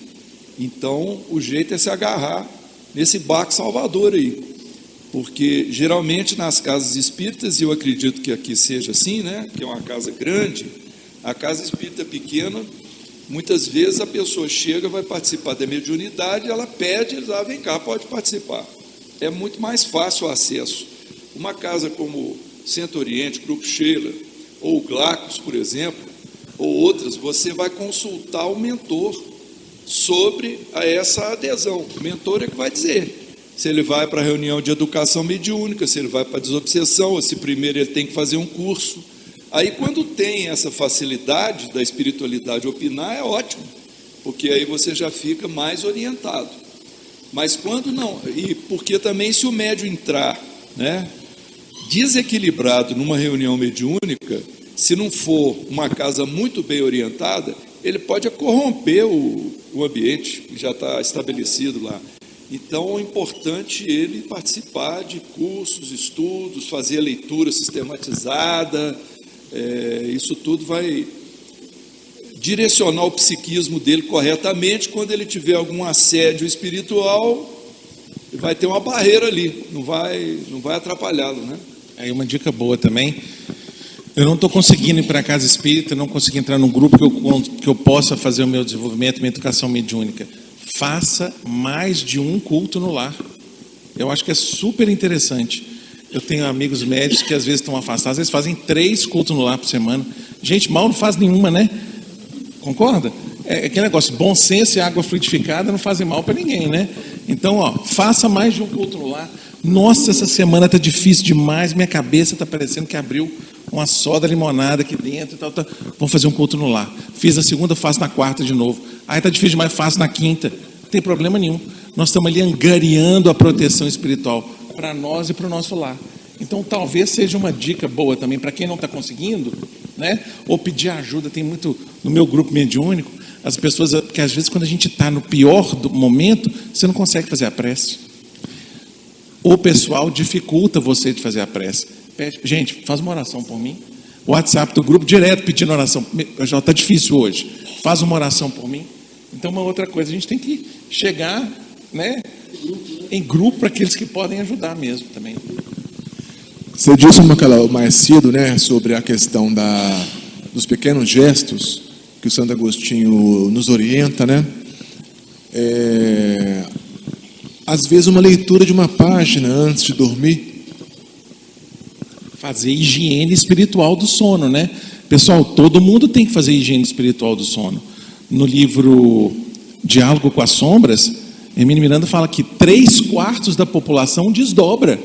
então o jeito é se agarrar nesse baque salvador aí, porque geralmente nas casas espíritas, e eu acredito que aqui seja assim, né, que é uma casa grande, a casa espírita pequena, muitas vezes a pessoa chega, vai participar da mediunidade, ela pede, vem cá, pode participar. É muito mais fácil o acesso. Uma casa como Centro Oriente, Grupo Sheila, ou Glacos, por exemplo, ou outras, você vai consultar o mentor sobre essa adesão. O mentor é que vai dizer se ele vai para a reunião de educação mediúnica, se ele vai para a desobsessão, ou se primeiro ele tem que fazer um curso. Aí, quando tem essa facilidade da espiritualidade opinar, é ótimo, porque aí você já fica mais orientado. Mas quando não, e porque também se o médium entrar, né, desequilibrado numa reunião mediúnica, se não for uma casa muito bem orientada, ele pode corromper o ambiente que já está estabelecido lá. Então, é importante ele participar de cursos, estudos, fazer a leitura sistematizada. Isso tudo vai direcionar o psiquismo dele corretamente. Quando ele tiver algum assédio espiritual, vai ter uma barreira ali, não vai atrapalhá-lo, né? Aí uma dica boa também, eu não estou conseguindo ir para a casa espírita, não consegui entrar num grupo que eu possa fazer o meu desenvolvimento, minha educação mediúnica. Faça mais de um culto no lar. Eu acho que é super interessante. Eu tenho amigos médicos que às vezes estão afastados, às vezes fazem 3 cultos no lar por semana. Gente, mal não faz nenhuma, né? Concorda? É aquele negócio, bom senso e água fluidificada não fazem mal para ninguém, né? Então, faça mais de um culto no lar. Nossa, essa semana está difícil demais, minha cabeça está parecendo que abriu uma soda limonada aqui dentro e tal. Vamos fazer um culto no lar. Fiz na segunda, faço na quarta de novo. Aí está difícil demais, faço na quinta. Não tem problema nenhum. Nós estamos ali angariando a proteção espiritual para nós e para o nosso lar. Então, talvez seja uma dica boa também para quem não está conseguindo, né? Ou pedir ajuda. Tem muito no meu grupo mediúnico, as pessoas, porque às vezes quando a gente está no pior do momento, você não consegue fazer a prece. O pessoal dificulta você de fazer a prece. Pede, gente, faz uma oração por mim. O WhatsApp do grupo direto pedindo oração. Já está difícil hoje. Faz uma oração por mim. Então, uma outra coisa, a gente tem que chegar, né, em grupo para aqueles que podem ajudar mesmo também. Você disse mais cedo, né, sobre a questão dos pequenos gestos que o Santo Agostinho nos orienta, né? Às vezes uma leitura de uma página antes de dormir. Fazer higiene espiritual do sono, né? Pessoal, todo mundo tem que fazer higiene espiritual do sono. No livro Diálogo com as Sombras, Hermínio Miranda fala que 3/4 da população desdobra.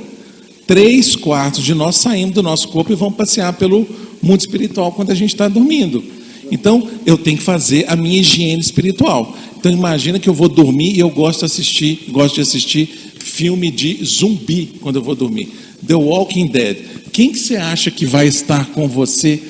3/4 de nós saímos do nosso corpo e vamos passear pelo mundo espiritual quando a gente está dormindo. Então, eu tenho que fazer a minha higiene espiritual. Então, imagina que eu vou dormir e eu gosto de assistir filme de zumbi quando eu vou dormir. The Walking Dead. Quem que você acha que vai estar com você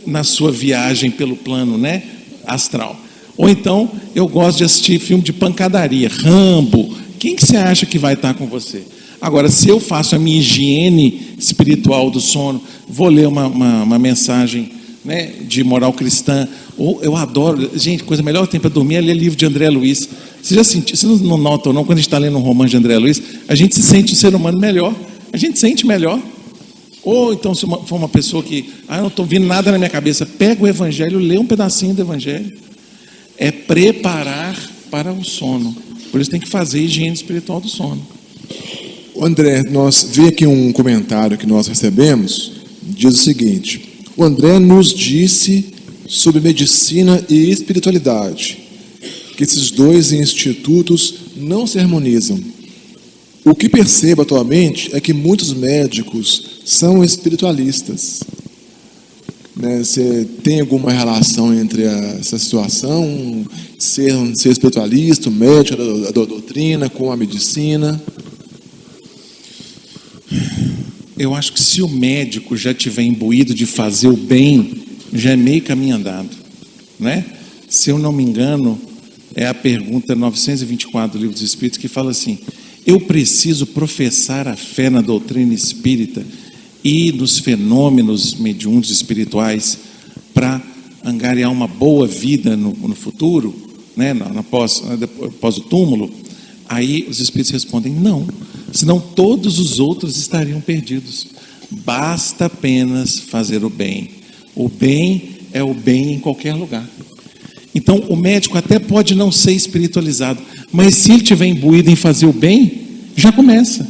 na sua viagem pelo plano, né, astral? Ou então, eu gosto de assistir filme de pancadaria, Rambo. Quem que você acha que vai estar com você? Agora, se eu faço a minha higiene espiritual do sono, vou ler uma mensagem, né, de moral cristã, ou eu adoro, gente, coisa melhor que tem para dormir é ler livro de André Luiz. Você já sentiu, você não nota ou não, quando a gente está lendo um romance de André Luiz, a gente se sente um ser humano melhor, a gente sente melhor. Ou então, se for uma pessoa que, eu não estou vindo nada na minha cabeça, pega o evangelho, lê um pedacinho do evangelho. É preparar para o sono. Por isso tem que fazer a higiene espiritual do sono. André, nós vê aqui um comentário que nós recebemos, diz o seguinte: o André nos disse sobre medicina e espiritualidade, que esses dois institutos não se harmonizam. O que percebo atualmente é que muitos médicos são espiritualistas. Né? Você tem alguma relação entre essa situação, ser espiritualista, médico da doutrina, com a medicina? Eu acho que se o médico já tiver imbuído de fazer o bem, já é meio caminho andado, né? Se eu não me engano, é a pergunta 924 do Livro dos Espíritos que fala assim: eu preciso professar a fé na doutrina espírita e nos fenômenos mediúnicos espirituais para angariar uma boa vida no futuro, né? Após o túmulo? Aí os Espíritos respondem: não, senão todos os outros estariam perdidos. Basta apenas fazer o bem. O bem é o bem em qualquer lugar. Então, o médico até pode não ser espiritualizado, mas se ele estiver imbuído em fazer o bem, já começa.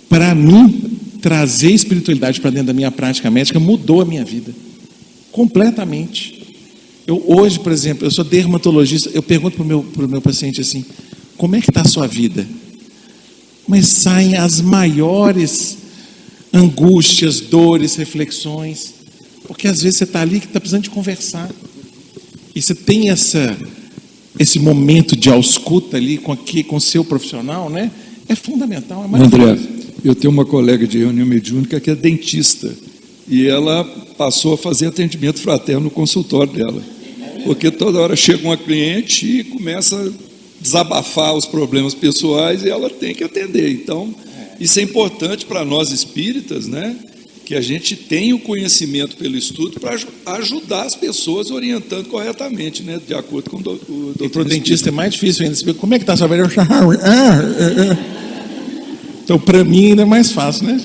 Para mim, trazer espiritualidade para dentro da minha prática médica mudou a minha vida. Completamente. Eu hoje, por exemplo, eu sou dermatologista, eu pergunto para o meu paciente assim: como é que está a sua vida? Mas saem as maiores angústias, dores, reflexões, porque às vezes você está ali que está precisando de conversar, e você tem esse momento de ausculta ali com o seu profissional, né? É fundamental, é maravilhoso. André, eu tenho uma colega de reunião mediúnica que é dentista, e ela passou a fazer atendimento fraterno no consultório dela, porque toda hora chega uma cliente e começa a desabafar os problemas pessoais e ela tem que atender. Então, isso é importante para nós espíritas, né? Que a gente tenha o conhecimento pelo estudo para ajudar as pessoas orientando corretamente, né? De acordo com o doutor. E para o dentista é mais difícil ainda. Como é que está a sua vida? Então, para mim ainda é mais fácil, né?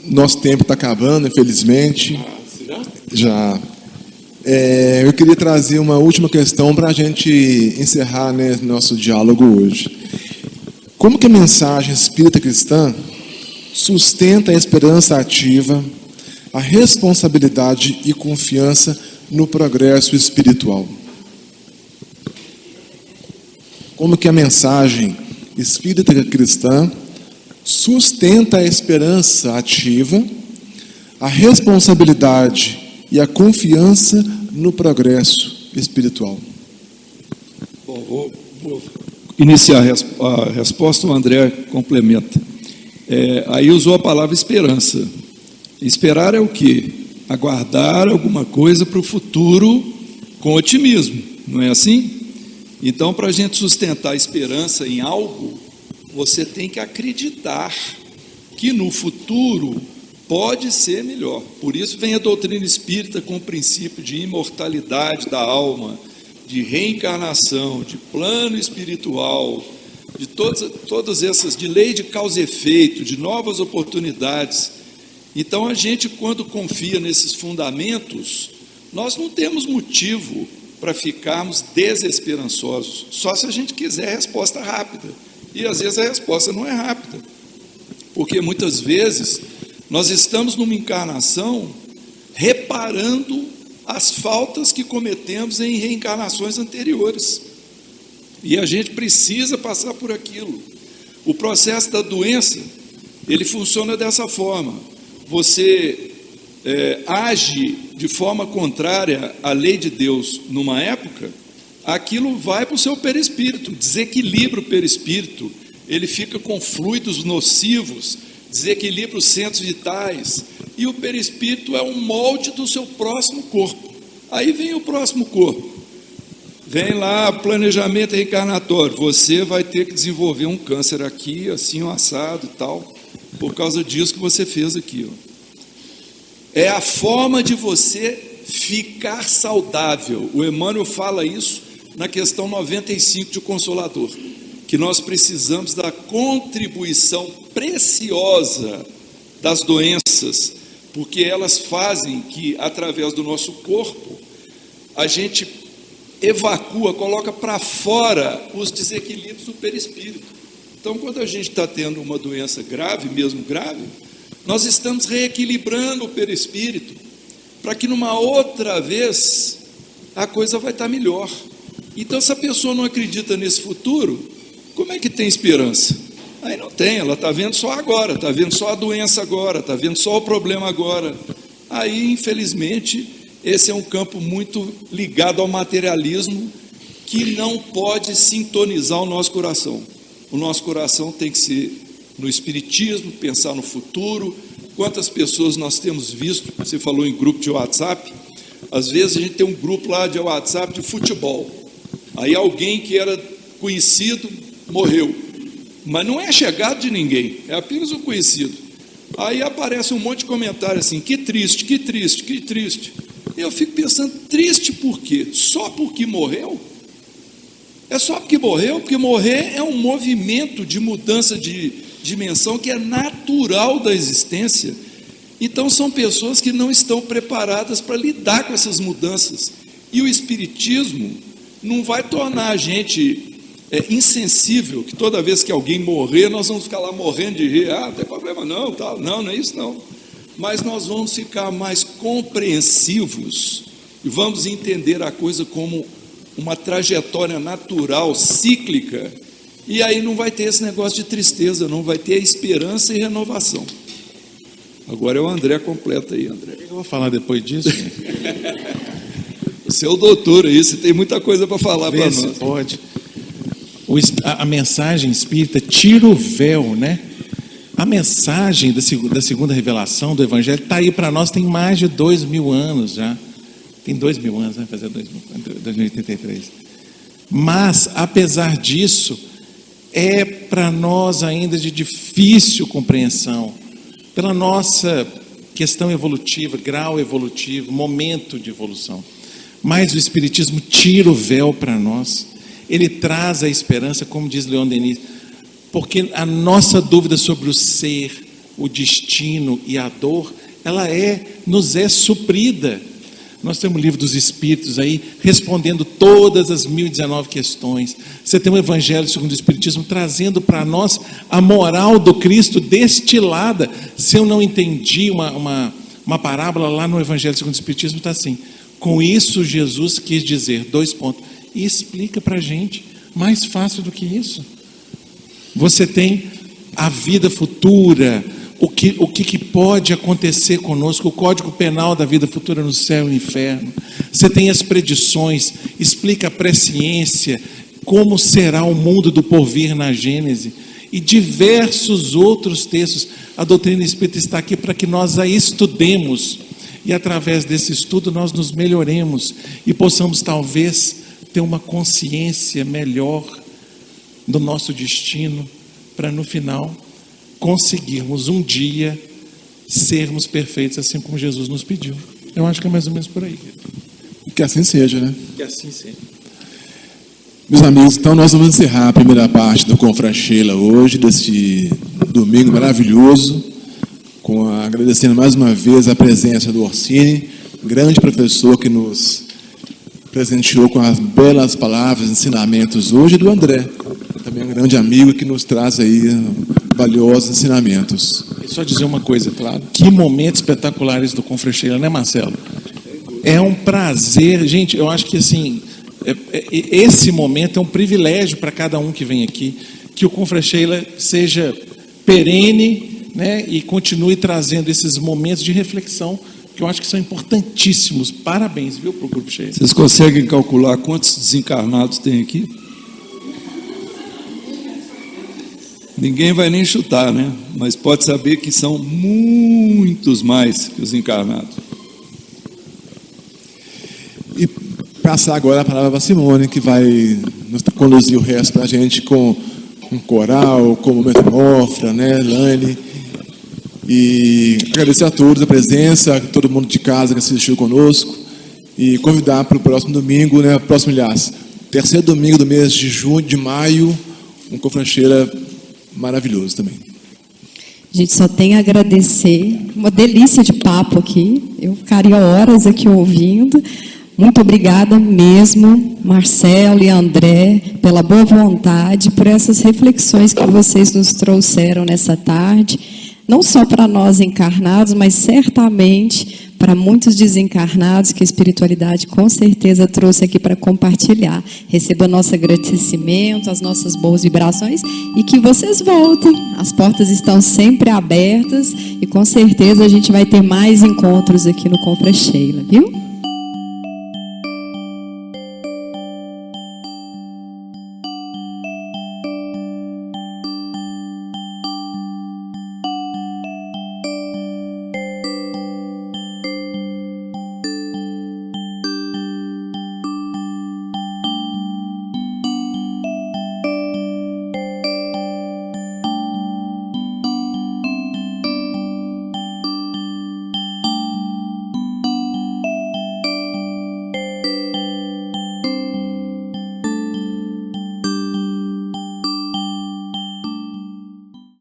Nosso tempo está acabando, infelizmente. Já. Eu queria trazer uma última questão para a gente encerrar, né, nosso diálogo hoje. Como que a mensagem espírita cristã sustenta a esperança ativa, a responsabilidade e confiança no progresso espiritual? Como que a mensagem espírita cristã sustenta a esperança ativa, a responsabilidade e a confiança no progresso espiritual? Bom, vou iniciar a resposta, o André complementa. Aí usou a palavra esperança. Esperar é o quê? Aguardar alguma coisa para o futuro com otimismo, não é assim? Então, para a gente sustentar a esperança em algo, você tem que acreditar que no futuro pode ser melhor. Por isso vem a doutrina espírita com o princípio de imortalidade da alma, de reencarnação, de plano espiritual, de todas essas, de lei de causa e efeito, de novas oportunidades. Então a gente, quando confia nesses fundamentos, nós não temos motivo para ficarmos desesperançosos, só se a gente quiser a resposta rápida. E às vezes a resposta não é rápida, porque muitas vezes nós estamos numa encarnação reparando as faltas que cometemos em reencarnações anteriores. E a gente precisa passar por aquilo. O processo da doença, ele funciona dessa forma. Você age de forma contrária à lei de Deus numa época, aquilo vai para o seu perispírito, desequilibra o perispírito, ele fica com fluidos nocivos, desequilibra os centros vitais, e o perispírito é um molde do seu próximo corpo. Aí vem o próximo corpo, vem lá planejamento reencarnatório, você vai ter que desenvolver um câncer aqui, assim, um assado e tal, por causa disso que você fez aqui, ó. É a forma de você ficar saudável. O Emmanuel fala isso na questão 95 de Consolador, que nós precisamos da contribuição preciosa das doenças, porque elas fazem que, através do nosso corpo, a gente evacua, coloca para fora os desequilíbrios do perispírito. Então, quando a gente está tendo uma doença grave, mesmo grave, nós estamos reequilibrando o perispírito, para que numa outra vez a coisa vai estar melhor. Então, se a pessoa não acredita nesse futuro, como é que tem esperança? Aí não tem, ela está vendo só agora, está vendo só a doença agora, está vendo só o problema agora. Aí, infelizmente, esse é um campo muito ligado ao materialismo, que não pode sintonizar o nosso coração. O nosso coração tem que ser no espiritismo, pensar no futuro. Quantas pessoas nós temos visto, você falou em grupo de WhatsApp, às vezes a gente tem um grupo lá de WhatsApp de futebol, aí alguém que era conhecido morreu, mas não é chegado de ninguém, é apenas um conhecido. Aí aparece um monte de comentário assim, que triste, que triste, que triste. E eu fico pensando, triste por quê? Só porque morreu? É só porque morreu? Porque morrer é um movimento de mudança de dimensão que é natural da existência. Então são pessoas que não estão preparadas para lidar com essas mudanças. E o espiritismo não vai tornar a gente insensível, que toda vez que alguém morrer, nós vamos ficar lá morrendo de rir, não tem problema não, tal. Não é isso não. Mas nós vamos ficar mais compreensivos e vamos entender a coisa como uma trajetória natural, cíclica, e aí não vai ter esse negócio de tristeza, não vai ter esperança e renovação. Agora é o André, completa aí, André. O que eu vou falar depois disso? Você é o doutor aí, você tem muita coisa para falar para nós. Pode. A mensagem espírita tira o véu, né? A mensagem da segunda revelação do Evangelho está aí para nós, tem mais de 2000 anos já. Tem 2000 anos, vai fazer 2083. Mas, apesar disso, é para nós ainda de difícil compreensão, pela nossa questão evolutiva, grau evolutivo, momento de evolução. Mas o Espiritismo tira o véu para nós, ele traz a esperança, como diz Leon Denis, porque a nossa dúvida sobre o ser, o destino e a dor, ela nos é suprida. Nós temos o livro dos Espíritos aí, respondendo todas as 1019 questões. Você tem o Evangelho segundo o Espiritismo, trazendo para nós a moral do Cristo destilada. Se eu não entendi uma parábola lá no Evangelho segundo o Espiritismo, está assim: com isso Jesus quis dizer, : e explica para a gente, mais fácil do que isso. Você tem a vida futura, o que pode acontecer conosco, o código penal da vida futura no céu e inferno. Você tem as predições, explica a presciência, como será o mundo do porvir na Gênese, e diversos outros textos. A doutrina espírita está aqui para que nós a estudemos, e através desse estudo nós nos melhoremos, e possamos talvez ter uma consciência melhor do nosso destino, para no final conseguirmos um dia sermos perfeitos, assim como Jesus nos pediu. Eu acho que é mais ou menos por aí. Que assim seja, né? Que assim seja. Meus amigos, então nós vamos encerrar a primeira parte do Confrachela hoje, deste domingo maravilhoso, agradecendo mais uma vez a presença do Orsini, grande professor que nos presenteou com as belas palavras, ensinamentos hoje, do André, também um grande amigo que nos traz aí valiosos ensinamentos. E só dizer uma coisa, claro, que momento espetacular esse do Confrachela, né, Marcelo? É um prazer, gente, eu acho que assim, esse momento é um privilégio para cada um que vem aqui. que o Confreshela seja perene, né, e continue trazendo esses momentos de reflexão, que eu acho que são importantíssimos. Parabéns, viu, para o Grupo Sheila. Vocês conseguem calcular quantos desencarnados tem aqui? Ninguém vai nem chutar, né? Mas pode saber que são muitos mais que os encarnados. E passar agora a palavra para a Simone, que vai nos conduzir o resto para a gente com um coral, com o Metamorfra, né, Lane. E agradecer a todos a presença, a todo mundo de casa que assistiu conosco. E convidar para o próximo domingo, né, próximo, aliás, terceiro domingo do mês de maio, um Confreshela maravilhoso também. A gente só tem a agradecer, uma delícia de papo aqui, eu ficaria horas aqui ouvindo. Muito obrigada mesmo, Marcelo e André, pela boa vontade, por essas reflexões que vocês nos trouxeram nessa tarde, não só para nós encarnados, mas certamente para muitos desencarnados que a espiritualidade com certeza trouxe aqui para compartilhar. Receba nosso agradecimento, as nossas boas vibrações e que vocês voltem. As portas estão sempre abertas e com certeza a gente vai ter mais encontros aqui no Confreshela, viu?